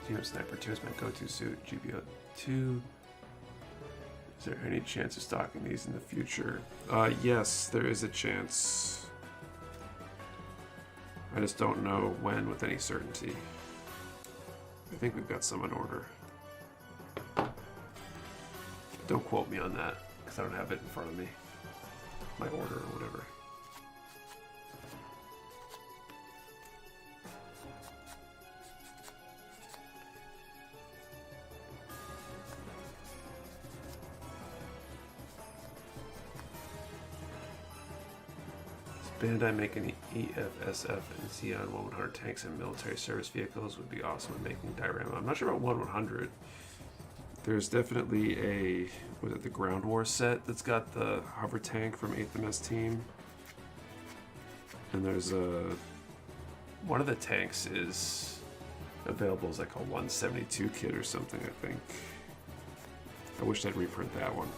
Team Sniper 2 is my go-to suit. GBO 2. Is there any chance of stocking these in the future? Yes, there is a chance. I just don't know when with any certainty. I think we've got some in order. Don't quote me on that, because I don't have it in front of me. My order or whatever. Does Bandai make any EFSF and Xeon 1-100 tanks and military service vehicles? Would be awesome at making diorama. I'm not sure about 1-100. There's definitely a, was it the Ground War set that's got the hover tank from 8th MS team. And there's one of the tanks is available as like a 172 kit or something, I think. I wish they'd reprint that one.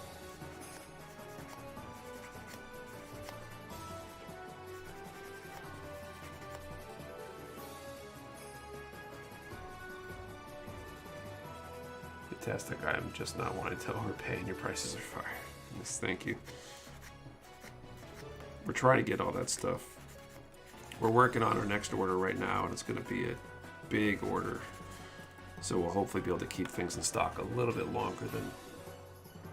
Fantastic. I am just not wanting to overpay, and your prices are fire. Yes, thank you. We're trying to get all that stuff. We're working on our next order right now, and it's going to be a big order. So we'll hopefully be able to keep things in stock a little bit longer than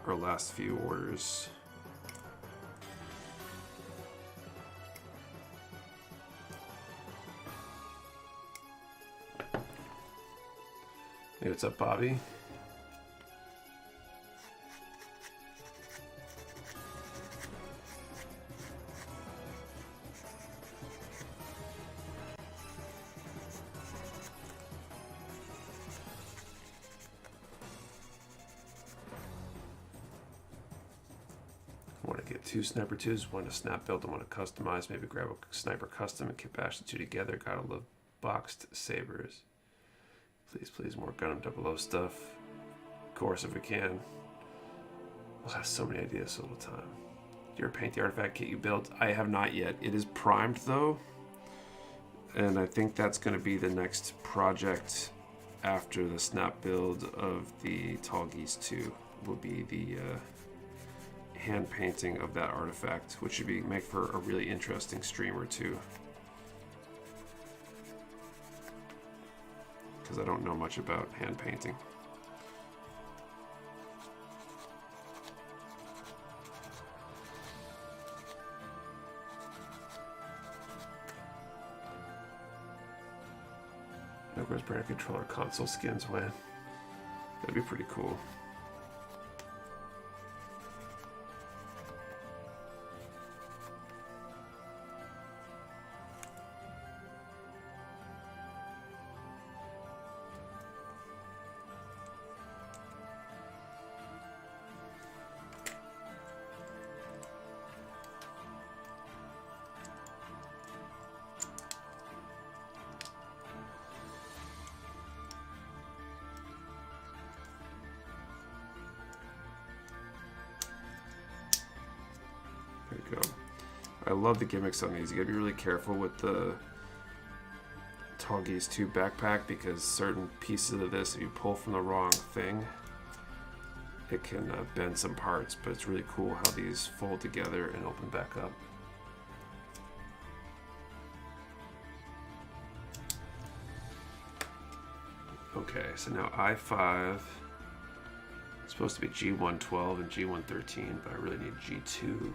our last few orders. Hey, what's up, Bobby? Two Sniper 2s, one to snap build and one to customize. Maybe grab a Sniper custom and kit bash the two together. Gotta love boxed sabers. Please, please, more Gundam 00 stuff. Of course, if we can. We'll have so many ideas, so little time. Do you ever paint the artifact kit you built? I have not yet. It is primed though, and I think that's going to be the next project after the snap build of the Tallgeese II. will be the hand painting of that artifact, which should make for a really interesting stream or two. Because I don't know much about hand painting. Where's brand controller console skins when? That'd be pretty cool. I love the gimmicks on these. You gotta be really careful with the Tallgeese II backpack because certain pieces of this, if you pull from the wrong thing, it can bend some parts, but it's really cool how these fold together and open back up. Okay, so now I5 is supposed to be G112 and G113, but I really need G2.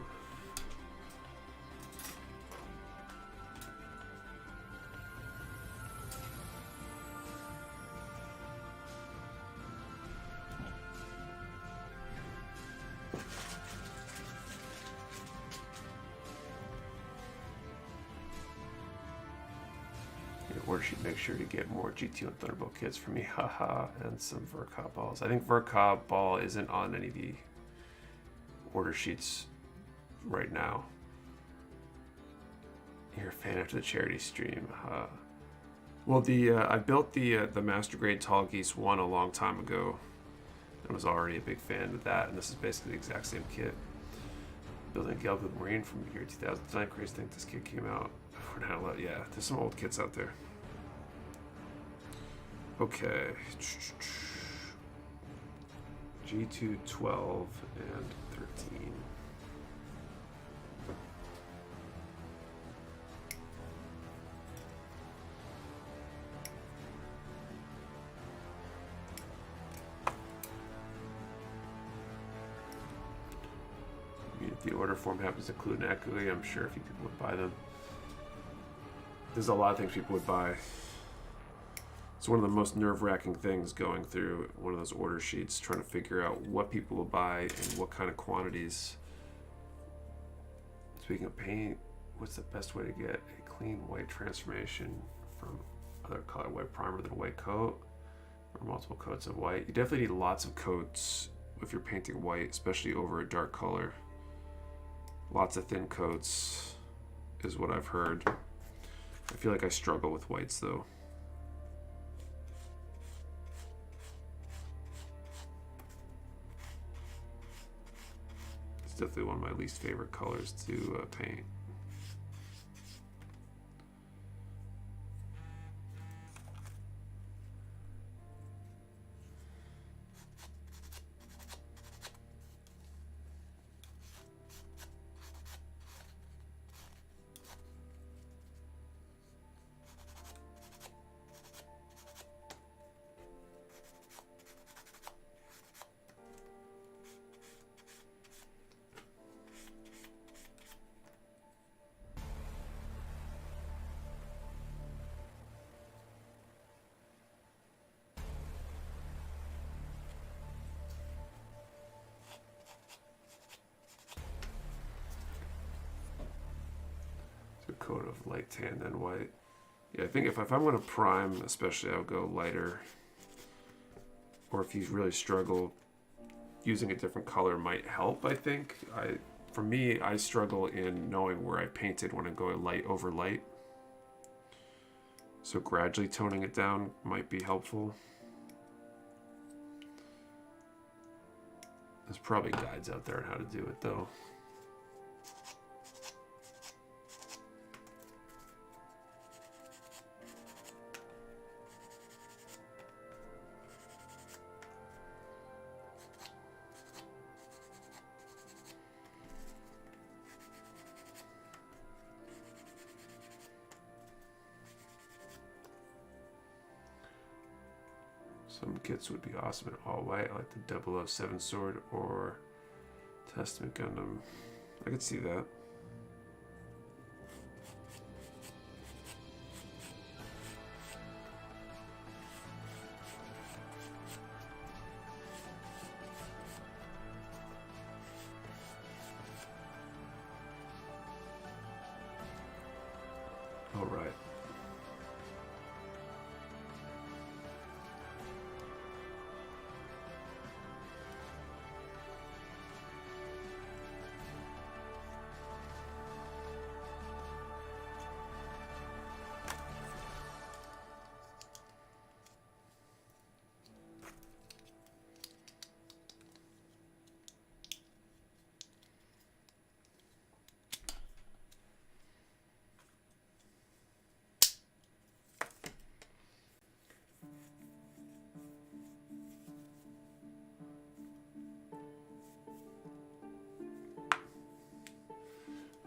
Order sheet, make sure to get more GT and Thunderbolt kits for me, haha, and some Verkov balls. I think Verkov ball isn't on any of the order sheets right now. You're a fan after the charity stream. Well, I built the Master Grade Tallgeese I a long time ago, and was already a big fan of that. And this is basically the exact same kit. Building a Galgo Marine from the year 2009. Crazy think this kit came out. Yeah, there's some old kits out there. Okay. G2, 12, and 13. If the order form happens to include an echoey, I'm sure a few people would buy them. There's a lot of things people would buy. It's one of the most nerve-wracking things going through one of those order sheets, trying to figure out what people will buy and what kind of quantities. Speaking of paint, what's the best way to get a clean white transformation from other color white primer than a white coat or multiple coats of white? You definitely need lots of coats if you're painting white, especially over a dark color. Lots of thin coats is what I've heard. I feel like I struggle with whites though. It's definitely one of my least favorite colors to paint. Coat of light tan then white. Yeah, I think if I'm going to prime, especially, I'll go lighter. Or if you really struggle, using a different color might help, I think. For me, I struggle in knowing where I painted when I go light over light. So gradually toning it down might be helpful. There's probably guides out there on how to do it though. Some kits would be awesome in all white, like the 007 sword or Testament Gundam. I could see that. All right.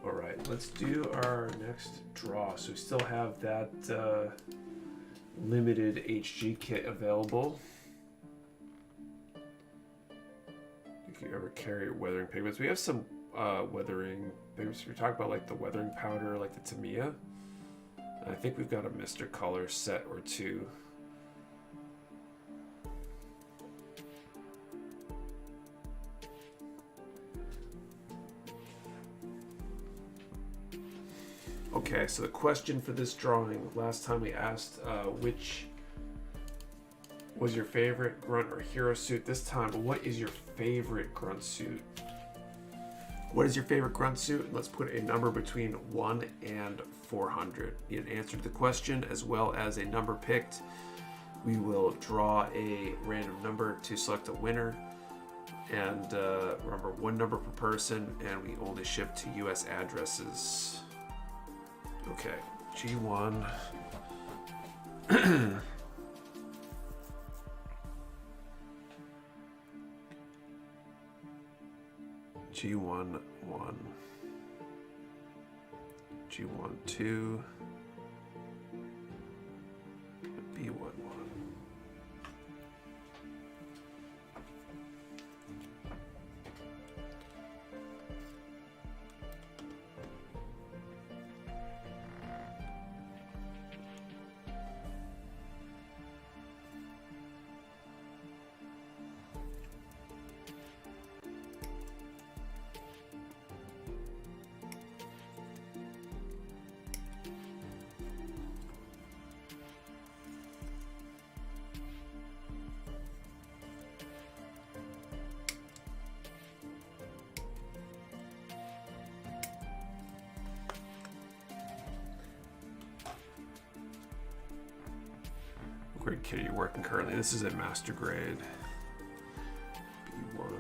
All right, let's do our next draw. So we still have that limited HG kit available. If you ever carry weathering pigments, we have some weathering pigments. We talk about like the weathering powder, like the Tamiya. I think we've got a Mr. Color set or two. Okay, so the question for this drawing, last time we asked which was your favorite grunt or hero suit. This time, what is your favorite grunt suit? What is your favorite grunt suit? And let's put a number between 1 and 400. Need an answer to the question as well as a number picked. We will draw a random number to select a winner. And remember, one number per person, and we only ship to US addresses. Okay, G1. G1, 1. G1, 2. B1, 1. Grade kit are you working currently? This is a master grade. B1, 1.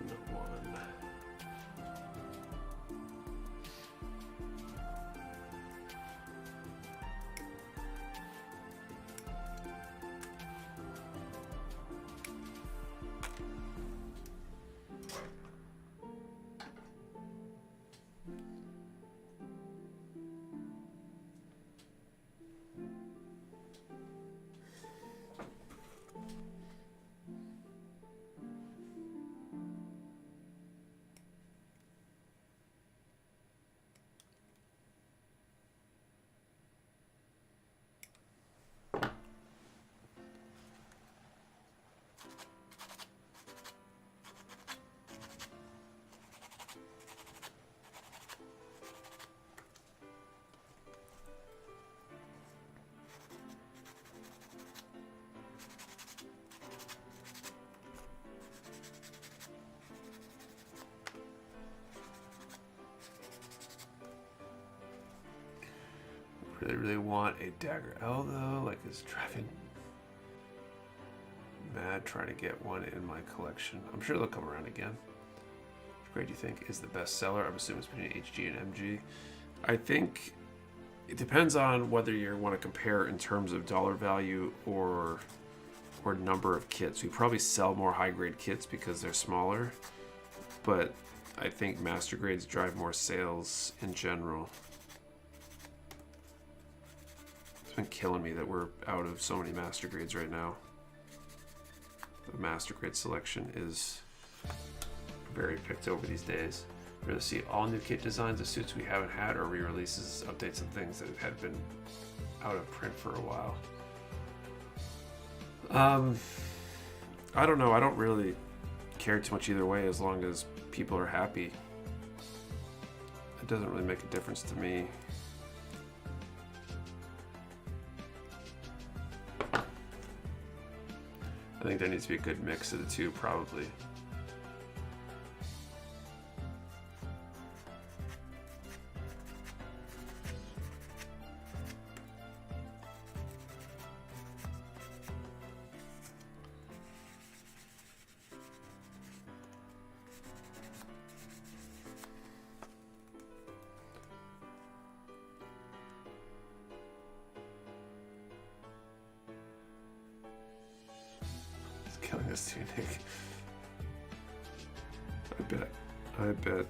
Really want a Dagger L though, like it's driving mad trying to get one in my collection. I'm sure they'll come around again. Which grade do you think is the best seller? I'm assuming it's between HG and MG. I think it depends on whether you want to compare in terms of dollar value or number of kits. We probably sell more high grade kits because they're smaller, but I think master grades drive more sales in general. It's been killing me that we're out of so many master grades right now. The master grade selection is very picked over these days. We're going to see all new kit designs of suits we haven't had, or re-releases, updates, and things that had been out of print for a while. I don't know. I don't really care too much either way, as long as people are happy. It doesn't really make a difference to me. I think there needs to be a good mix of the two, probably. Killing this tunic. I bet.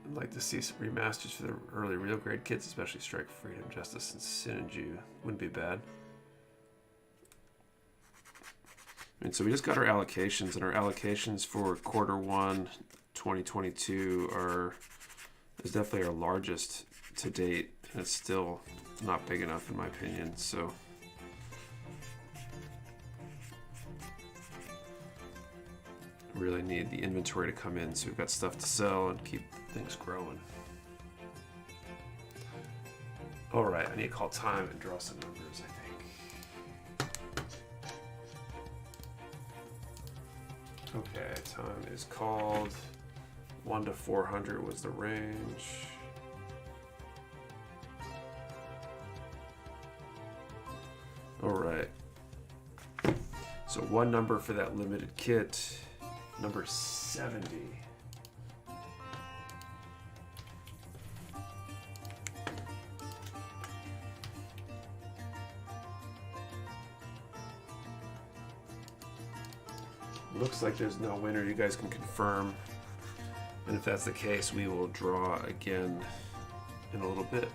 I'd like to see some remasters for the early real grade kits, especially Strike, Freedom, Justice, and Sin and Jew. Wouldn't be bad. And so we just got our allocations, and our allocations for Q1 2022 is definitely our largest to date, and it's still not big enough in my opinion. So really need the inventory to come in so we've got stuff to sell and keep things growing. All right, I need to call time and draw some numbers, I think. Okay, time is called. 1 to 400 was the range. All right. So one number for that limited kit, number 70. Looks like there's no winner. You guys can confirm. And if that's the case, we will draw again in a little bit.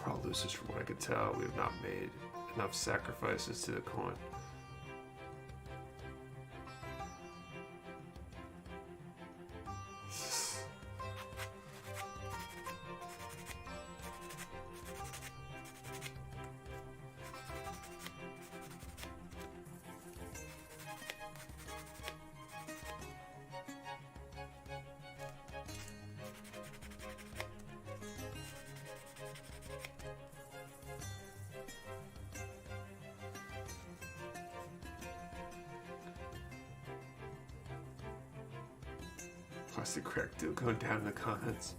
All losers from what I could tell. We have not made enough sacrifices to the coin. Plastic crack deal going down in the comments.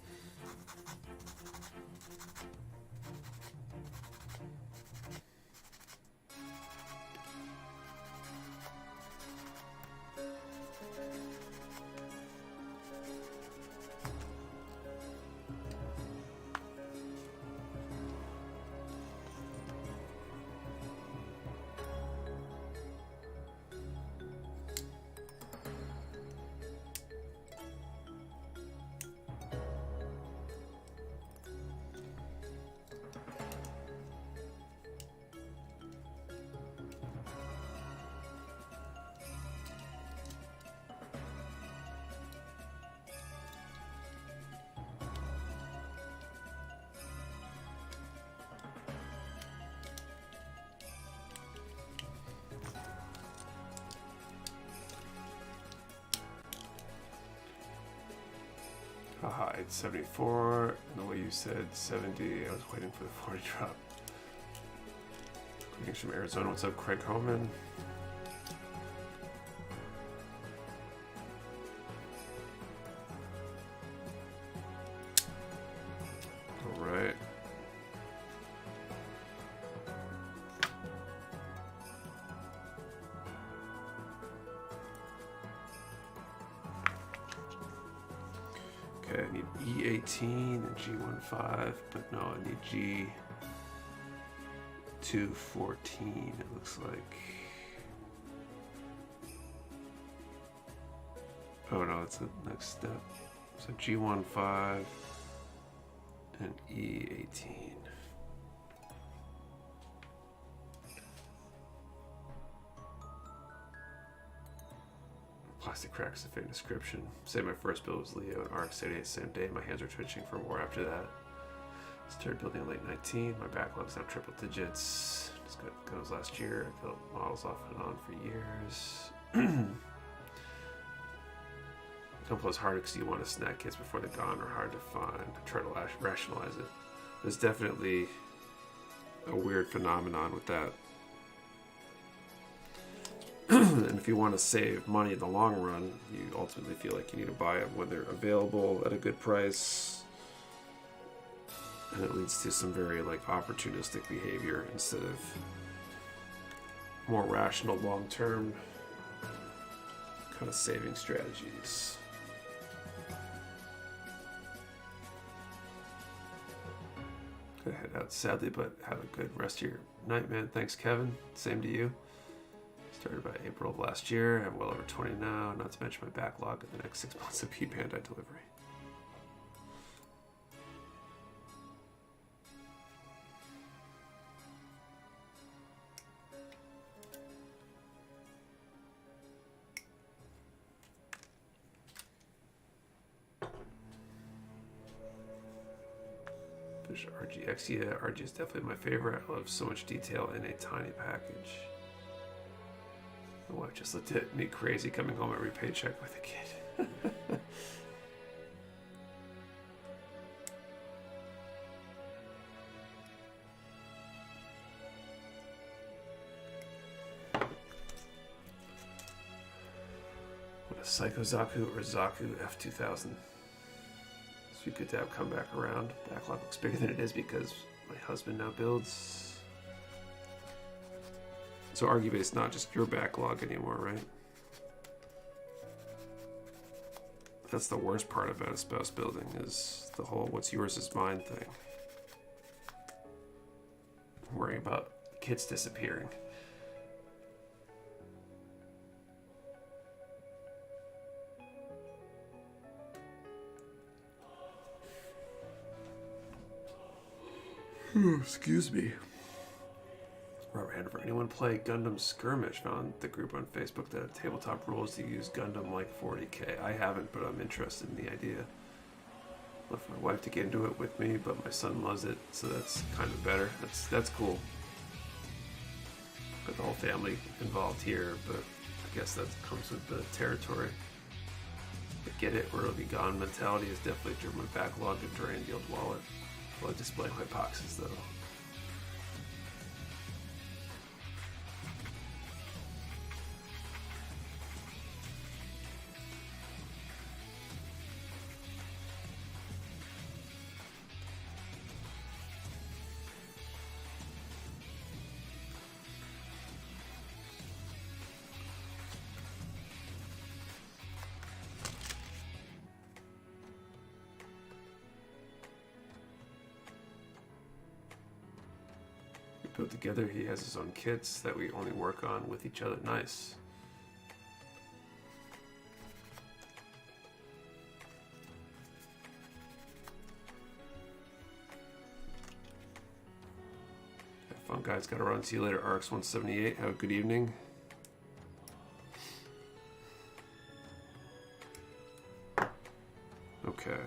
Haha, 874. And the way you said 70, I was waiting for the 40 drop. Greetings from Arizona. What's up, Craig Homan? All right. Okay, I need E18 and G15, but no, I need G214, it looks like. Oh no, it's the next step. So G15 and E18. Plastic cracks a faint description. Say my first build was Leo and RX-88 same day. My hands were twitching for more after that. Started building in late 19. My backlog's now triple digits. Just got guns last year. I built models off and on for years. Complo's harder because you want to snag kits before they're gone or hard to find. I try to rationalize it. There's definitely a weird phenomenon with that. And if you want to save money in the long run, you ultimately feel like you need to buy them when they're available at a good price. And it leads to some very opportunistic behavior instead of more rational long-term kind of saving strategies. Gonna head out sadly, but have a good rest of your night, man. Thanks, Kevin. Same to you. Started by April of last year. I have well over 20 now, not to mention my backlog in the next 6 months of P-Bandai delivery. Fish RGX, yeah, RG is definitely my favorite. I love so much detail in a tiny package. My wife just looked at me crazy coming home every paycheck with a kid. What a Psycho Zaku or Zaku F2000. It's be good to have come back around. Backlog looks bigger than it is because my husband now builds. So arguably it's not just your backlog anymore, right? That's the worst part about a spouse building is the whole what's yours is mine thing. Worrying about kids disappearing. Excuse me. Robert Hanover, anyone play Gundam Skirmish? Found the group on Facebook that have tabletop rules to use Gundam like 40k. I haven't, but I'm interested in the idea. Left my wife to get into it with me, but my son loves it, so that's kind of better. That's cool. Got the whole family involved here, but I guess that comes with the territory. But get it or it'll be gone mentality has definitely driven my backlog and drained the old wallet. I love displaying my boxes though. Built together, he has his own kits that we only work on with each other. Nice. Have fun, guys. Gotta run. See you later, RX-178. Have a good evening. Okay.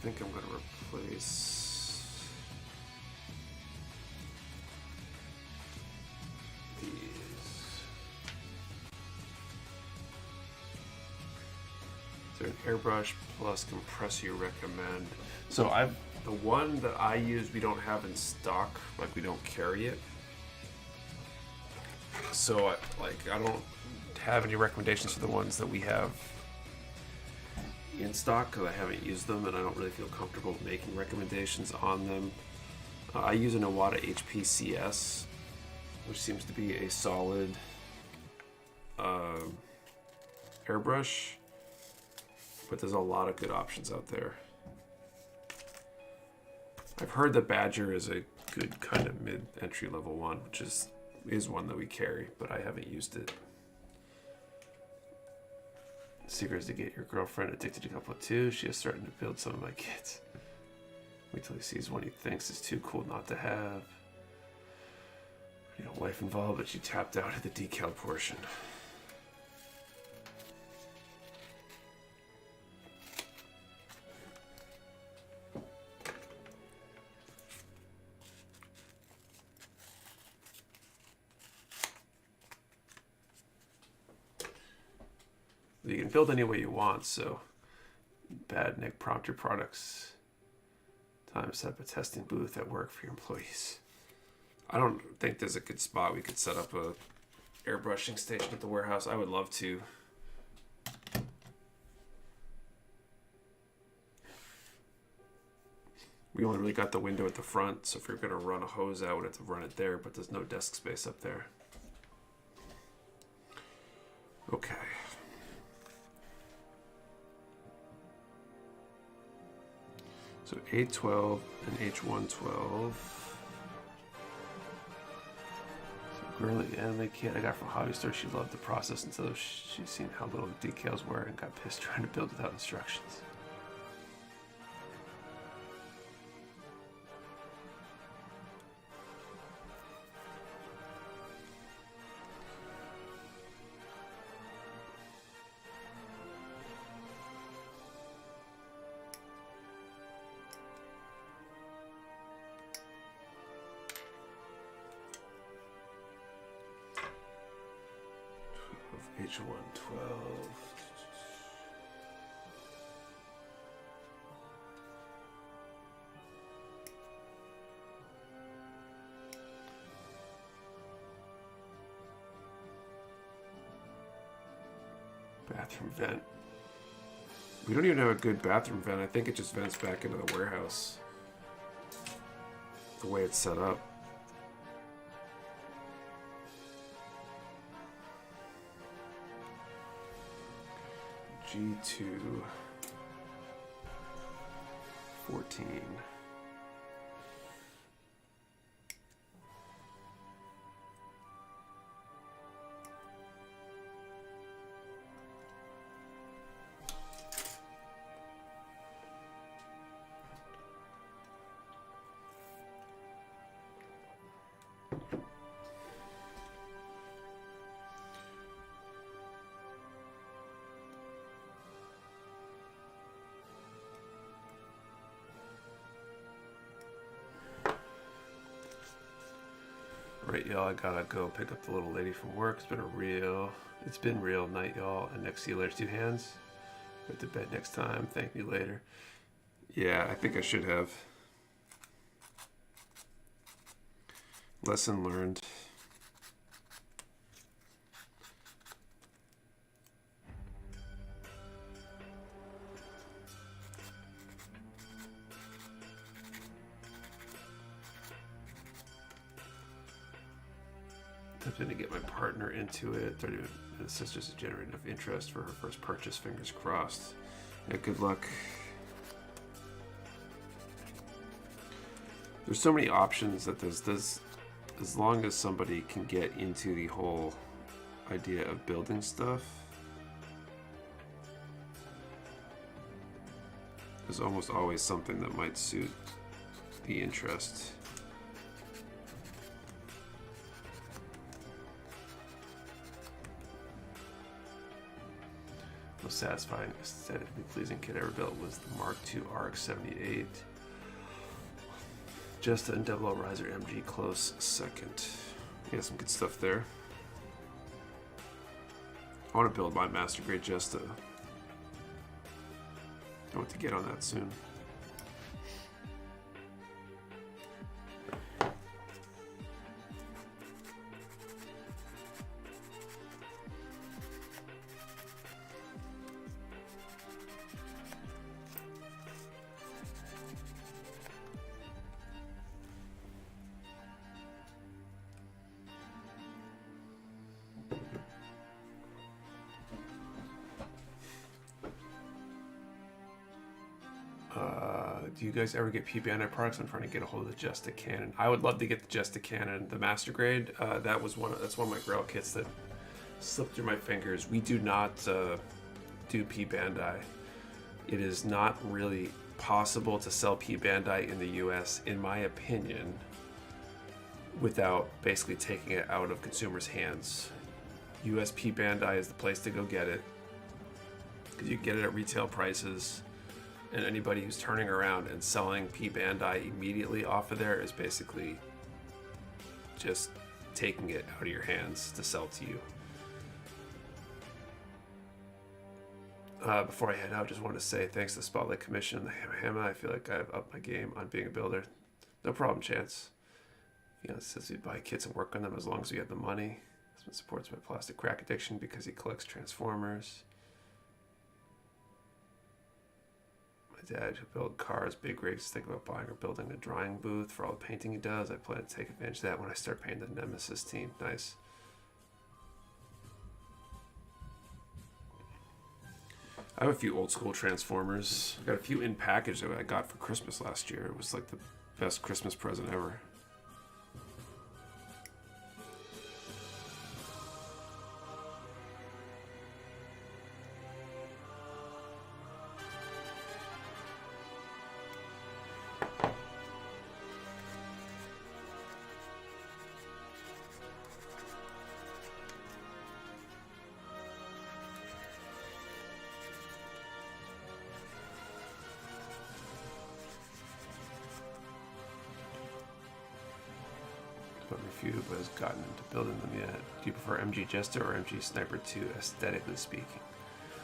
think I'm going to replace these. Is there an airbrush plus compressor you recommend? So the one that I use, we don't have in stock, like we don't carry it. So I don't have any recommendations for the ones that we have in stock because I haven't used them and I don't really feel comfortable making recommendations on them. I use an Iwata HPCS, which seems to be a solid airbrush, but there's a lot of good options out there. I've heard the Badger is a good kind of mid-entry level one, which is one that we carry, but I haven't used it. Secret is to get your girlfriend addicted to couple two. She is starting to build some of my kits. Wait till he sees one he thinks is too cool not to have. You know, wife involved, but she tapped out at the decal portion. You can build any way you want, so bad Nick prompt your products. Time to set up a testing booth at work for your employees. I don't think there's a good spot we could set up a airbrushing station at the warehouse. I would love to. We only really got the window at the front, so if you're going to run a hose out, we'd have to run it there, but there's no desk space up there. Okay. So A12 and H112. So girly anime kit I got from Hobby Store. She loved the process until she's seen how little the decals were and got pissed trying to build without instructions. H112. Bathroom vent. We don't even have a good bathroom vent. I think it just vents back into the warehouse. The way it's set up. G2 14. Right, y'all, I gotta go pick up the little lady from work. It's been real night, y'all, and next see you later, two hands. Go to bed next time. Thank me later. Yeah, I think I should have. Lesson learned. Attempting to get my partner into it. 30 sisters to generate enough interest for her first purchase. Fingers crossed. Yeah, good luck. There's so many options that there's as long as somebody can get into the whole idea of building stuff, there's almost always something that might suit the interest. Most satisfying, aesthetically pleasing kit ever built was the Mark II RX-78. Just and Double O Riser MG close second. Yeah, some good stuff there. I want to build my master grade Jesta. I want to get on that soon. Do you guys ever get P-Bandai products? I'm trying to get a hold of the Jesta Cannon. I would love to get the Jesta Cannon, the master grade. That's one of my Grail kits that slipped through my fingers. We do not do P-Bandai. It is not really possible to sell P-Bandai in the US, in my opinion, without basically taking it out of consumers' hands. US P-Bandai is the place to go get it, because you can get it at retail prices. And anybody who's turning around and selling P-Bandai immediately off of there is basically just taking it out of your hands to sell to you. Before I head out, just wanted to say thanks to the Spotlight Commission and the Hammer. I feel like I've upped my game on being a builder. No problem, Chance. You know, it says we buy kits and work on them as long as we have the money. Husband supports my plastic crack addiction because he collects Transformers. Dad who built cars, big rigs, think about buying or building a drawing booth for all the painting he does. I plan to take advantage of that when I start painting the Nemesis team. Nice. I have a few old school Transformers. I got a few in package that I got for Christmas last year. It was like the best Christmas present ever. But has gotten into building them yet. Do you prefer MG Jester or MG Sniper 2 aesthetically speaking?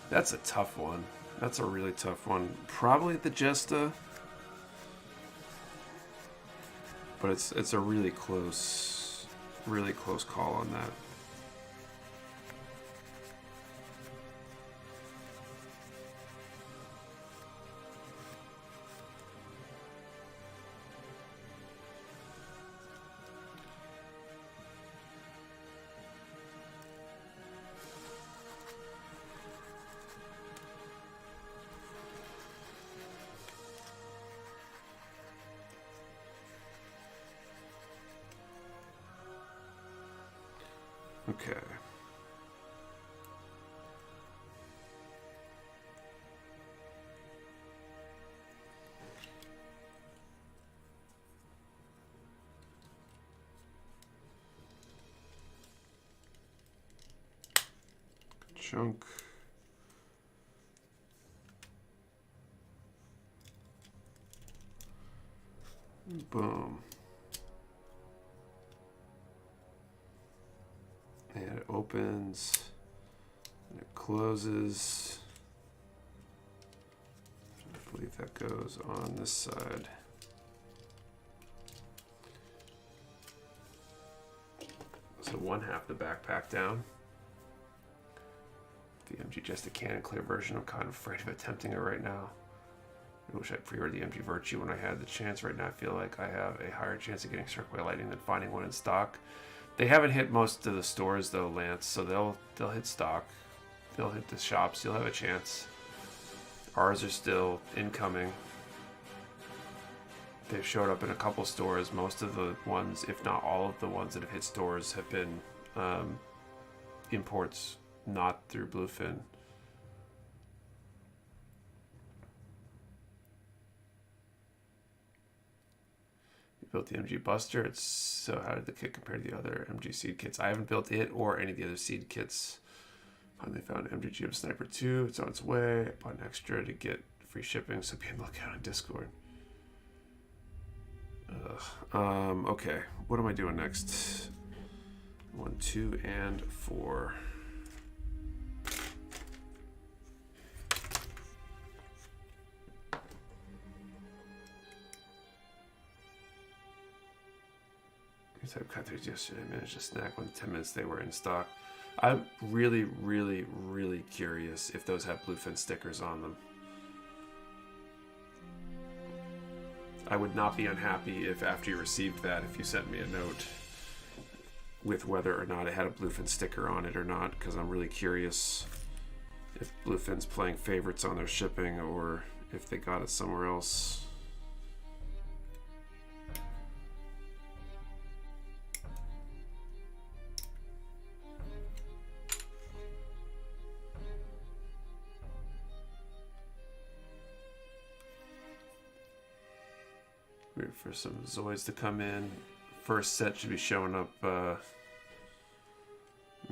That's a tough one. That's a really tough one. Probably the Jesta, but it's a really close call on that. Okay. Chunk. Boom. And it opens, and it closes. I believe that goes on this side. So one half the backpack down. The MG Just a Cannon clear version. I'm kind of afraid of attempting it right now. I wish I'd pre-ordered the MG Virtue when I had the chance. Right now I feel like I have a higher chance of getting struck by lightning than finding one in stock. They haven't hit most of the stores though, Lance, so they'll hit stock. They'll hit the shops. You'll have a chance. Ours are still incoming. They've showed up in a couple stores. Most of the ones, if not all of the ones that have hit stores, have been imports, not through Bluefin. Built the MG Buster. So how did the kit compare to the other MG seed kits? I haven't built it or any of the other seed kits. Finally found MG Sniper 2. It's on its way. Bought an extra to get free shipping, so be on the lookout on Discord. Okay, what am I doing next? 1, 2, and 4. I typed cartridges yesterday. I managed to snag one 10 minutes they were in stock. I'm really, really, really curious if those have bluefin stickers on them. I would not be unhappy if after you received that, if you sent me a note with whether or not it had a bluefin sticker on it or not, because I'm really curious if Bluefin's playing favorites on their shipping or if they got it somewhere else. Wait for some Zoids to come in. First set should be showing up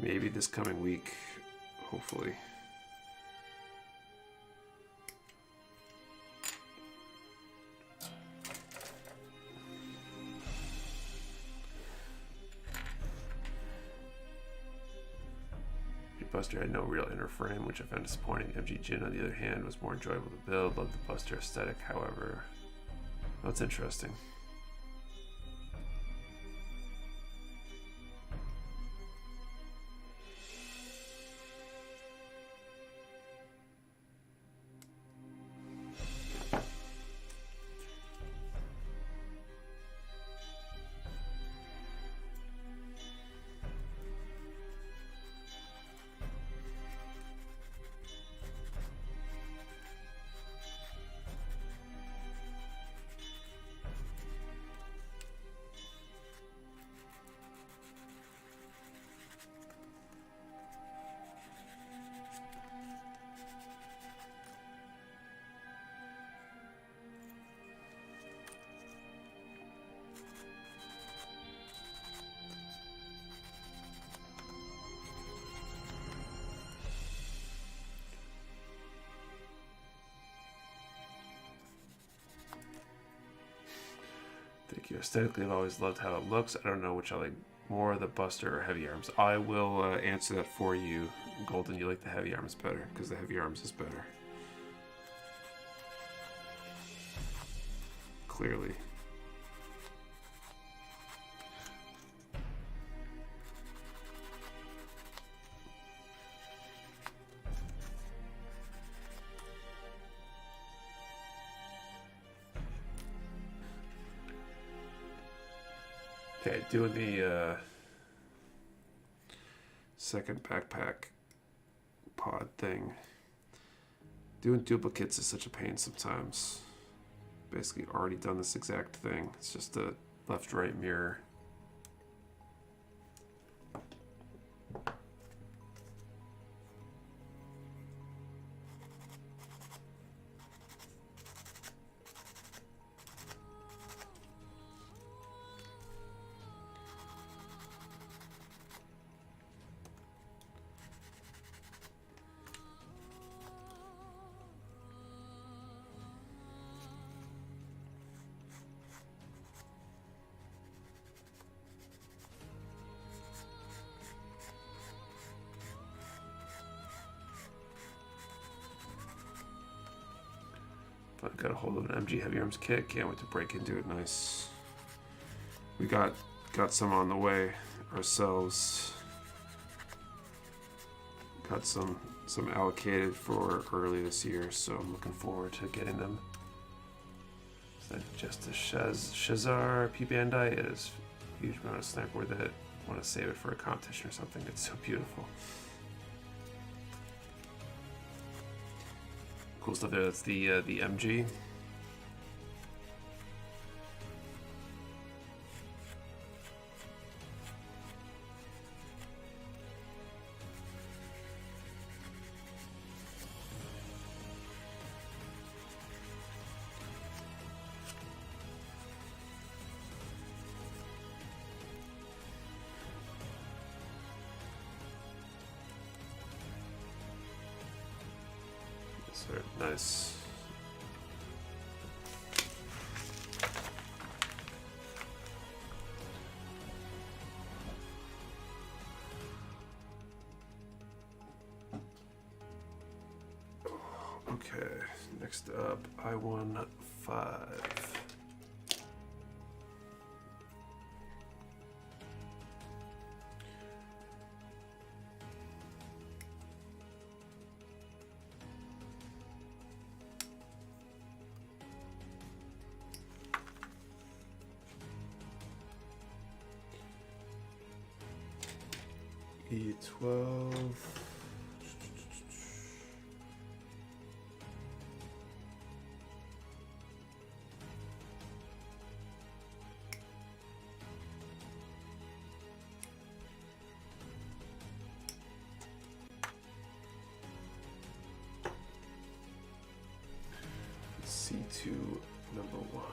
maybe this coming week, hopefully. Buster had no real inner frame, which I found disappointing. MG Jin, on the other hand, was more enjoyable to build. Loved the Buster aesthetic, however. That's interesting. Thank you. Aesthetically, I've always loved how it looks. I don't know which I like more, the Buster or Heavy Arms. I will answer that for you. Golden, you like the Heavy Arms better, because the Heavy Arms is better. Clearly. Okay, doing the second backpack pod thing. Doing duplicates is such a pain sometimes. Basically already done this exact thing. It's just a left-right mirror. I got a hold of an MG Heavy Arms kit. Can't wait to break into it. Nice. We got some on the way ourselves. Got some allocated for early this year, so I'm looking forward to getting them. Is that just a Shazar P Bandai? It is a huge amount of sniper with it. I want to save it for a competition or something. It's so beautiful. Cool stuff there. That's the MG. Nice. Okay, next up, I-15. E12. C2 number 1.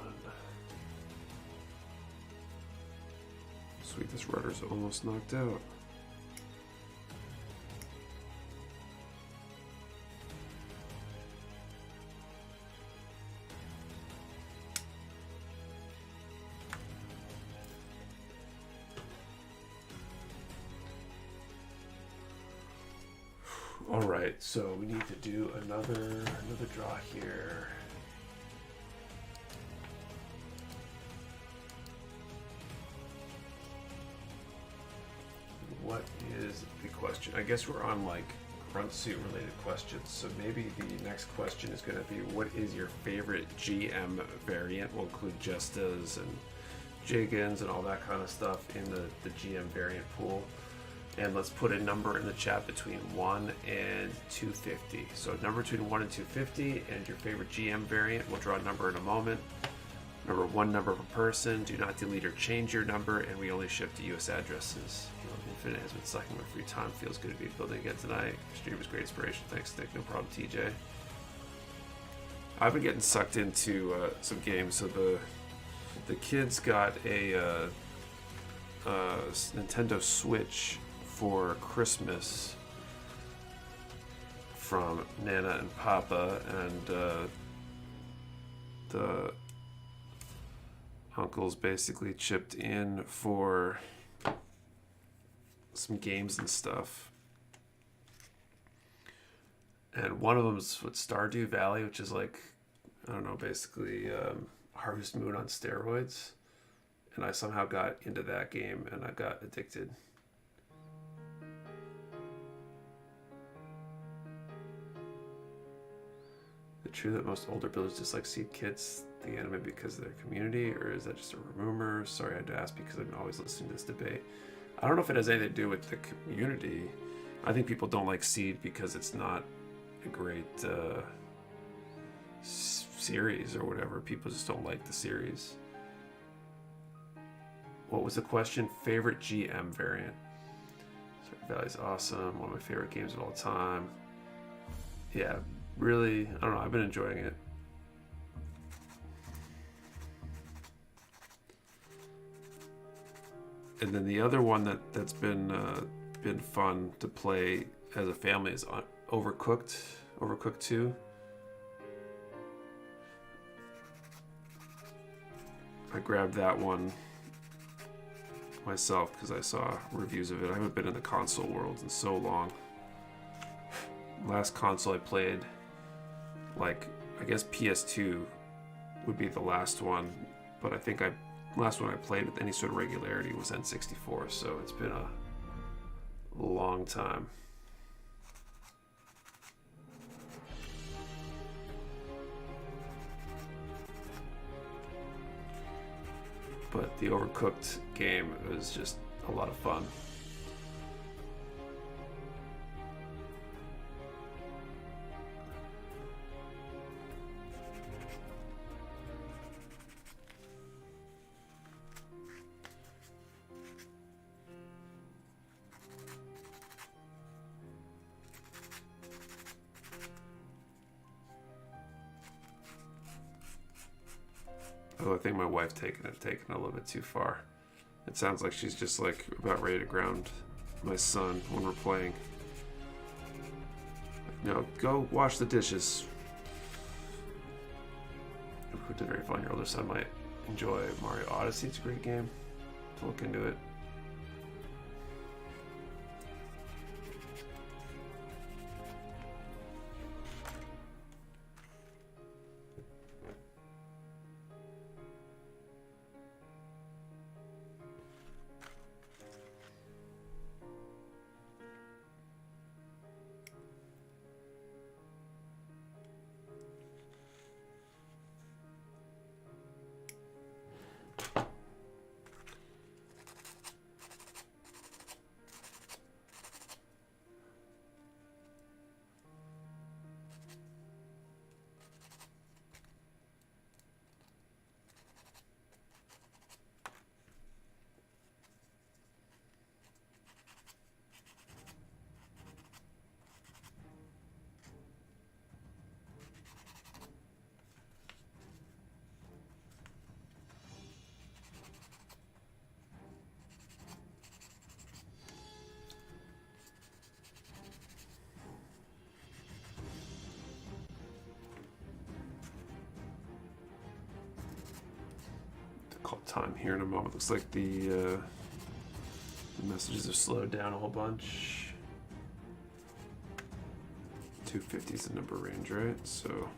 Sweet, this rudder's almost knocked out. All right, so we need to do another draw here. What is the question? I guess we're on like grunt suit related questions. So maybe the next question is going to be, what is your favorite GM variant? We'll include Jestas and Jiggins and all that kind of stuff in the GM variant pool. And let's put a number in the chat between 1 and 250. So a number between 1 and 250 and your favorite GM variant. We'll draw a number in a moment. Remember, one number per person. Do not delete or change your number, and we only ship to US addresses. Infinite has been sucking my free time. Feels good to be building again tonight. Your stream was great inspiration. Thanks, Nick. No problem, TJ. I've been getting sucked into some games. So the kids got a Nintendo Switch for Christmas from Nana and Papa, and the uncles basically chipped in for some games and stuff. And one of them is what, Stardew Valley, which is like, I don't know, basically Harvest Moon on steroids. And I somehow got into that game and I got addicted. Is it true that most older builders dislike Seed Kits, the anime, because of their community, or is that just a rumor? Sorry, I had to ask because I'm always listening to this debate. I don't know if it has anything to do with the community. I think people don't like Seed because it's not a great series or whatever. People just don't like the series. What was the question? Favorite GM variant? Stardew Valley's awesome. One of my favorite games of all time. Yeah, really, I don't know. I've been enjoying it. And then the other one that's been fun to play as a family is Overcooked 2. I grabbed that one myself because I saw reviews of it. I haven't been in the console world in so long. Last console I played, like, I guess PS2 would be the last one, but I think last one I played with any sort of regularity was N64, so it's been a long time. But the Overcooked game was just a lot of fun. Oh, I think my wife taking it a little bit too far. It sounds like she's just like about ready to ground my son when we're playing. No, go wash the dishes. who did very fun. Your older son might enjoy Mario Odyssey. It's a great game to look into it. Call time here in a moment. Looks like the messages have slowed down a whole bunch. 250 is the number range, right? So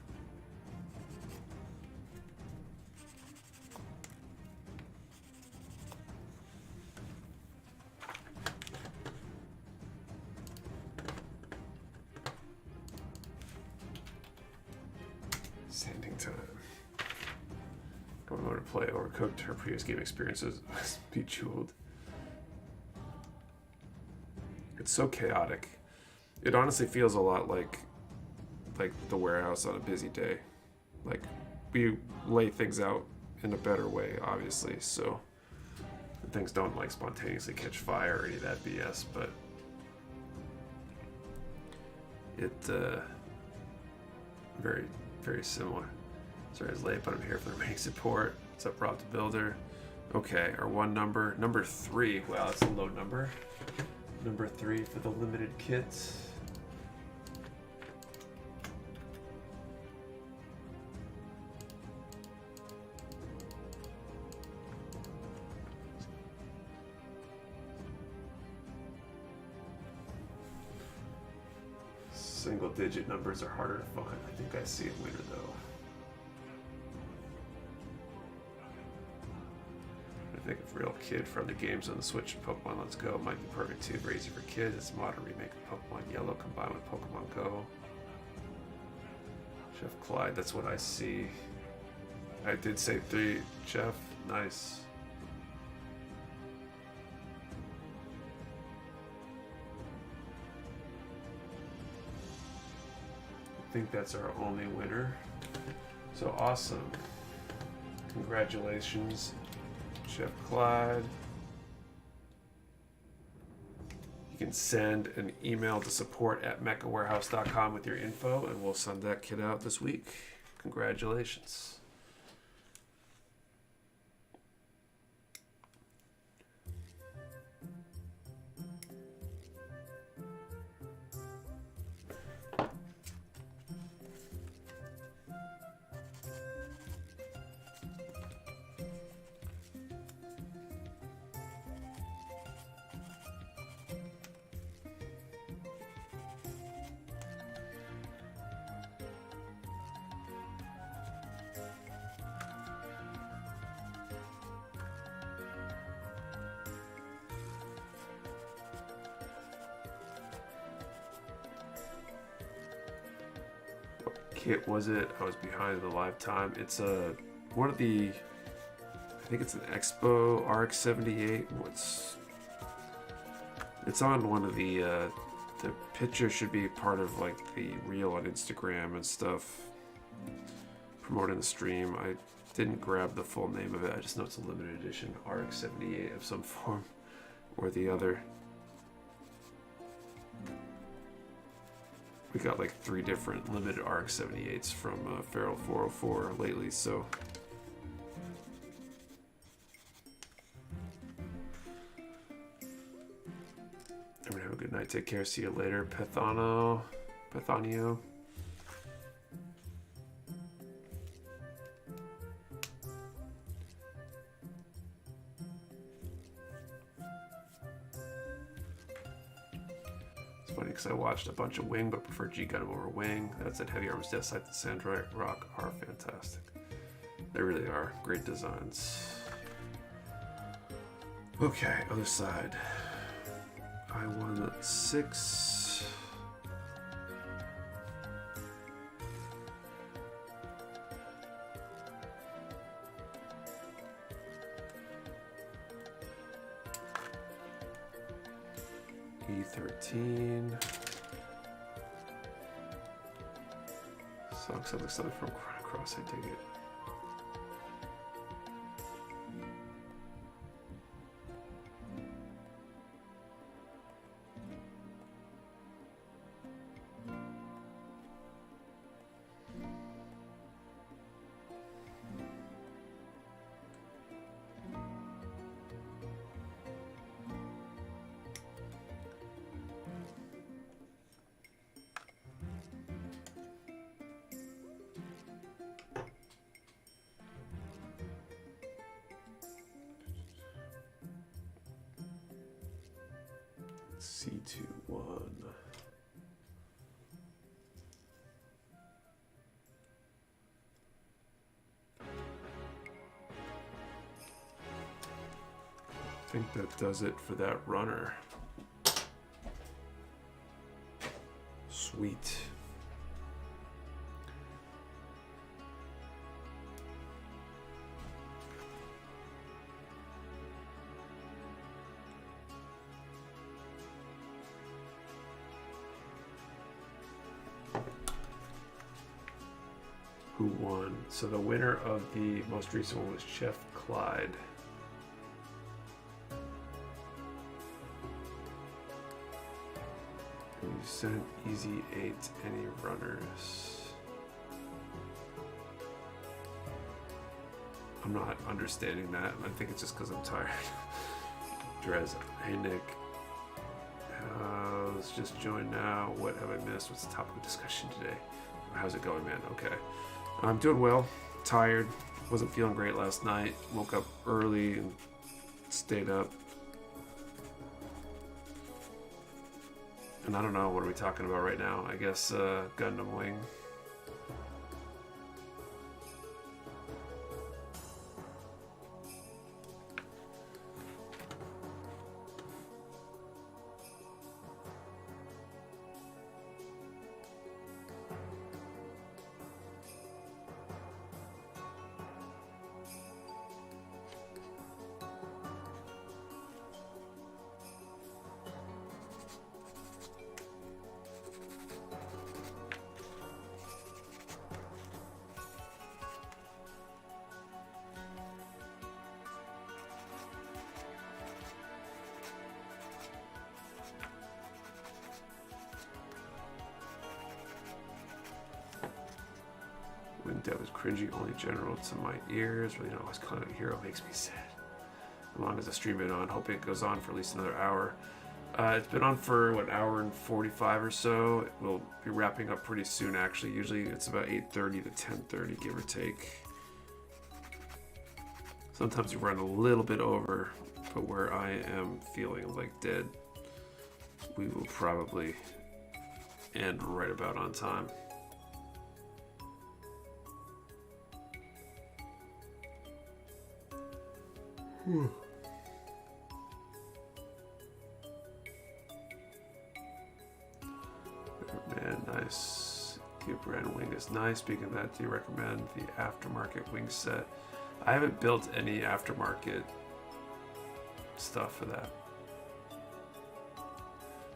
sanding time. Don't know to play Overcooked. Her previous game experiences bejeweled. It's so chaotic. It honestly feels a lot like the warehouse on a busy day. Like, we lay things out in a better way, obviously, so things don't like spontaneously catch fire or any of that BS, but it very, very similar. Sorry it's late, but I'm here for the remaining support. What's up, Rob the Builder? Okay, our one number 3. Wow, that's a low number. Number 3 for the limited kit. Single digit numbers are harder to find. I think I see a winner though. I think a real kid from the games on the Switch and Pokemon Let's Go might be perfect too. Very easy for kids. It's a modern remake of Pokemon Yellow combined with Pokemon Go. Chef Clyde, that's what I see. I did say 3, Chef. Nice. I think that's our only winner. So awesome. Congratulations, Chef Clyde. You can send an email to support@mechawarehouse.com with your info, and we'll send that kit out this week. Congratulations. Kit was it? I was behind the live time. It's one of the, I think it's an Expo RX-78. It's on one of the picture should be part of like the reel on Instagram and stuff, promoting the stream. I didn't grab the full name of it. I just know it's a limited edition RX-78 of some form or the other. We got like 3 different limited RX-78s from Apparel 404 lately, so everyone have a good night. Take care. See you later. Pethanio. funny because I watched a bunch of Wing, but prefer G Gundam over Wing. That said, Heavy Arms Death Sight and Sandrock Rock are fantastic. They really are. Great designs. Okay, other side. I won 6. E13. Socks looks something from Chrono Cross, I dig it. C21. I think that does it for that runner. Sweet. Who won? So the winner of the most recent one was Chef Clyde. And you sent Easy 8 any runners. I'm not understanding that. I think it's just because I'm tired. Drez, hey Nick. Let's just join now. What have I missed? What's the topic of discussion today? How's it going, man? Okay. I'm doing well. Tired. Wasn't feeling great last night. Woke up early and stayed up. And I don't know, what are we talking about right now? I guess Gundam Wing. Dev is cringy, only general to my ears. Really not always calling it a hero makes me sad. As long as the stream is on, hoping it goes on for at least another hour. It's been on for what, an hour and 45 or so. It will be wrapping up pretty soon actually. Usually it's about 8:30 to 10:30, give or take. Sometimes we run a little bit over, but where I am feeling like dead, we will probably end right about on time. Man, nice. Give brand wing is nice. Speaking of that, do you recommend the aftermarket wing set? I haven't built any aftermarket stuff for that.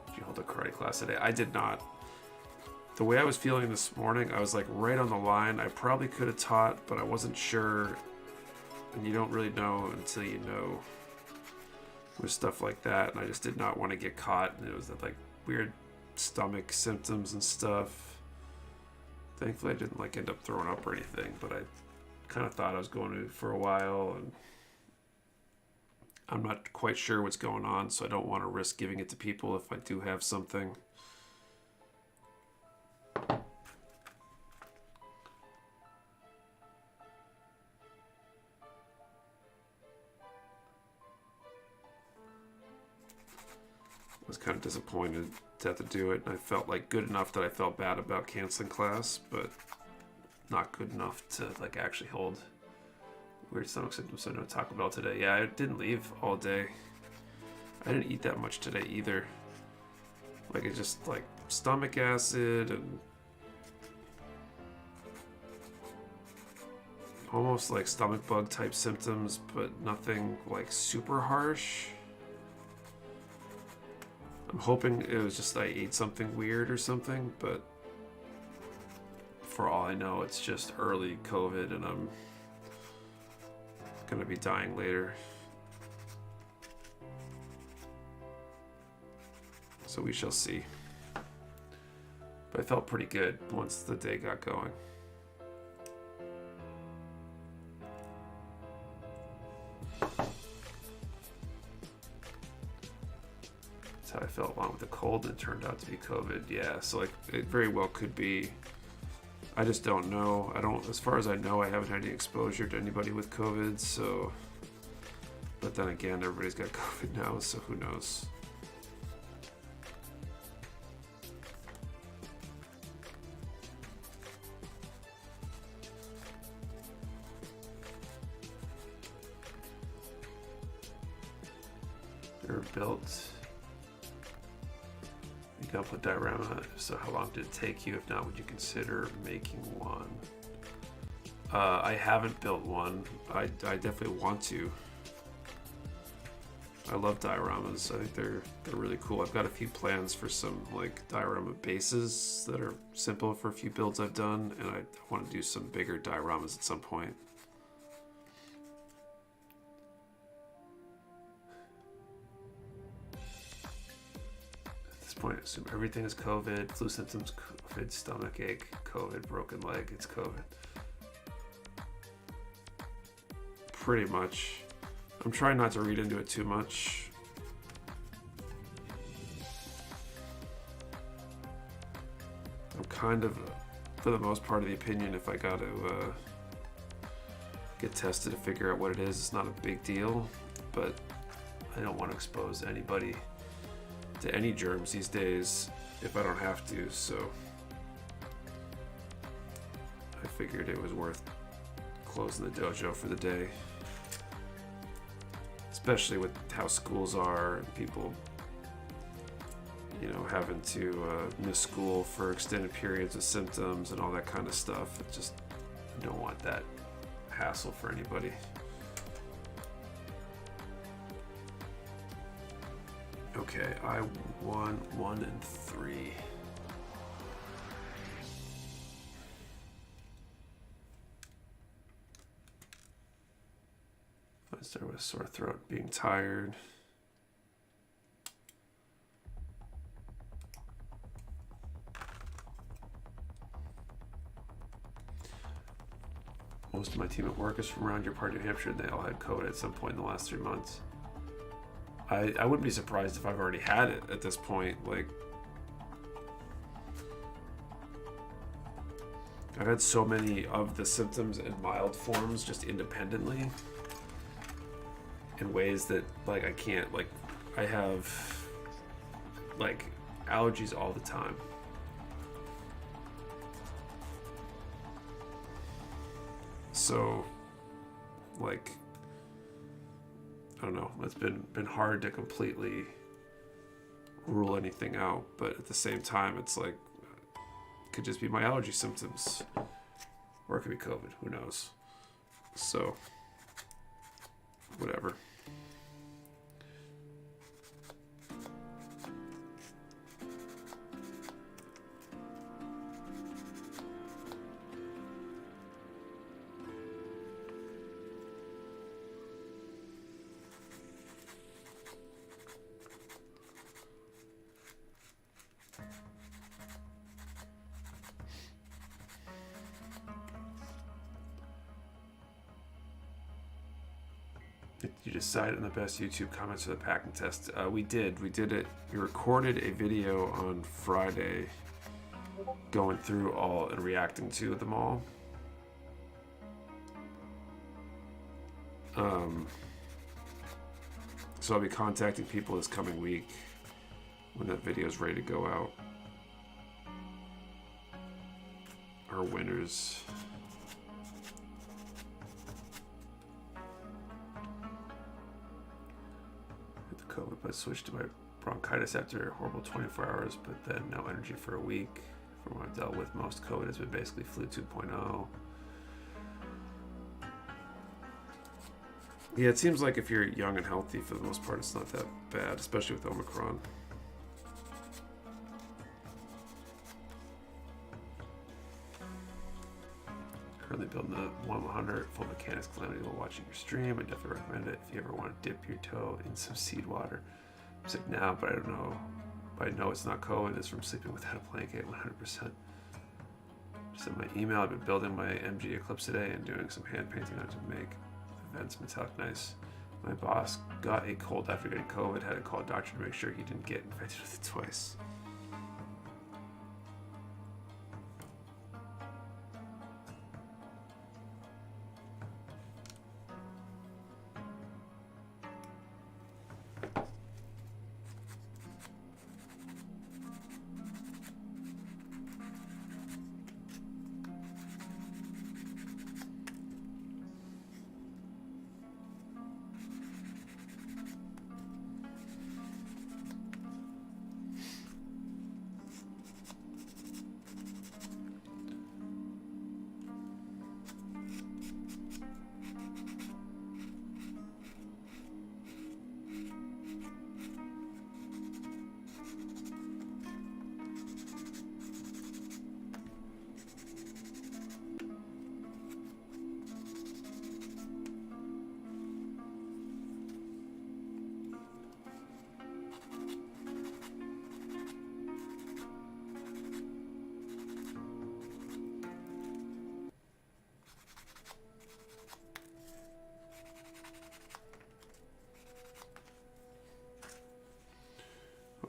Did you hold a karate class today? I did not. The way I was feeling this morning, I was like right on the line. I probably could have taught, but I wasn't sure. And you don't really know until you know with stuff like that. And I just did not want to get caught. And it was like weird stomach symptoms and stuff. Thankfully, I didn't like end up throwing up or anything, but I kind of thought I was going to for a while, and I'm not quite sure what's going on, so I don't want to risk giving it to people if I do have something. was kind of disappointed to have to do it. And I felt like good enough that I felt bad about canceling class, but not good enough to like actually hold. Weird stomach symptoms, so no Taco Bell today. Yeah, I didn't leave all day. I didn't eat that much today either. Like, it's just like stomach acid and almost like stomach bug type symptoms, but nothing like super harsh. I'm hoping it was just I ate something weird or something, but for all I know, it's just early COVID and I'm gonna be dying later. So we shall see. But I felt pretty good once the day got going. That's how I felt along with the cold, and it turned out to be COVID. Yeah, so like it very well could be. I just don't know. As far as I know, I haven't had any exposure to anybody with COVID, so. But then again, everybody's got COVID now, so who knows? They're built. You can put diorama. So how long did it take you? If not, would you consider making one? I haven't built one. I definitely want to. I love dioramas. I think they're really cool. I've got a few plans for some like diorama bases that are simple for a few builds I've done, and I want to do some bigger dioramas at some point. Point, assume everything is COVID, flu symptoms, COVID, stomach ache, COVID, broken leg, it's COVID. Pretty much. I'm trying not to read into it too much. I'm kind of, for the most part, of the opinion if I got to get tested to figure out what it is, it's not a big deal, but I don't want to expose anybody to any germs these days if I don't have to, so I figured it was worth closing the dojo for the day, especially with how schools are and people, you know, having to miss school for extended periods of symptoms and all that kind of stuff. I just don't want that hassle for anybody. Okay, I won 1 and 3. I start with sore throat, being tired. Most of my team at work is from around your part of New Hampshire, and they all had COVID at some point in the last 3 months. I wouldn't be surprised if I've already had it at this point. Like, I've had so many of the symptoms in mild forms just independently in ways that, like, I can't, like, I have, like, allergies all the time. So, like, I don't know, it's been hard to completely rule anything out, but at the same time, it's like, it could just be my allergy symptoms, or it could be COVID, who knows? So, whatever. You decided on the best YouTube comments for the packing test. We did it. We recorded a video on Friday going through all and reacting to them all. So I'll be contacting people this coming week when that video is ready to go out. Our winners. Hit the COVID, but switched to my bronchitis after a horrible 24 hours, but then no energy for a week. From what I've dealt with, most COVID has been basically flu 2.0. Yeah, it seems like if you're young and healthy, for the most part, it's not that bad, especially with Omicron. Currently building a 1/100 full mechanics calamity while watching your stream. I definitely recommend it if you ever want to dip your toe in some seed water. I'm sick now, but I don't know. But I know it's not COVID. It's from sleeping without a blanket, 100%. Just in my email, I've been building my MG Eclipse today and doing some hand painting on it to make events metallic nice. My boss got a cold after getting COVID, had to call a doctor to make sure he didn't get infected with it twice.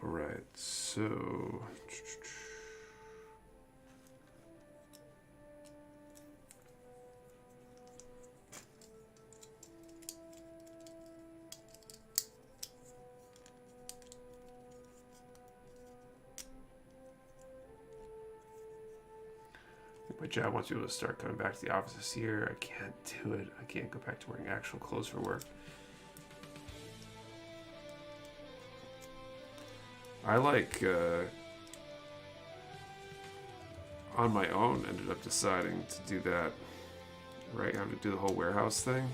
All right, so my job wants people to start coming back to the office this year. I can't do it. I can't go back to wearing actual clothes for work. I on my own ended up deciding to do that, right? I have to do the whole warehouse thing.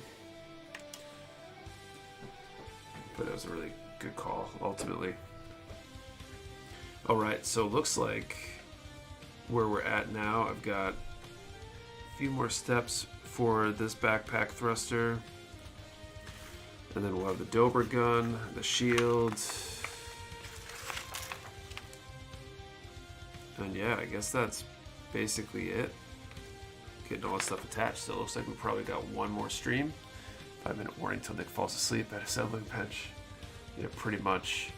But it was a really good call, ultimately. All right, so it looks like where we're at now, I've got a few more steps for this backpack thruster. And then we'll have the Dober gun, the shield. And yeah, I guess that's basically it. Getting all that stuff attached. So it looks like we probably got one more stream. 5-minute warning till Nick falls asleep at assembling bench. Yeah, pretty much.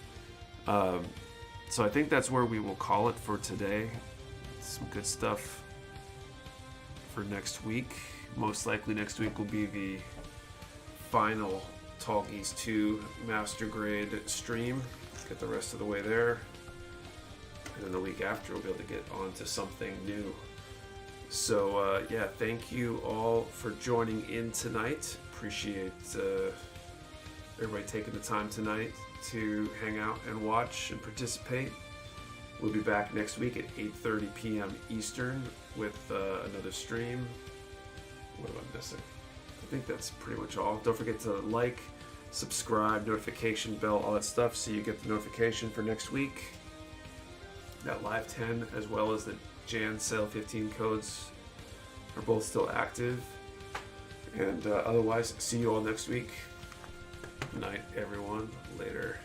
So I think that's where we will call it for today. Some good stuff for next week. Most likely next week will be the final Tallgeese II master grade stream. Get the rest of the way there. And then the week after, we'll be able to get on to something new. So, yeah, thank you all for joining in tonight. Appreciate everybody taking the time tonight to hang out and watch and participate. We'll be back next week at 8:30 p.m. Eastern with another stream. What am I missing? I think that's pretty much all. Don't forget to like, subscribe, notification bell, all that stuff so you get the notification for next week. That Live 10 as well as the Jan Sale 15 codes are both still active. And otherwise, see you all next week. Good night, everyone. Later.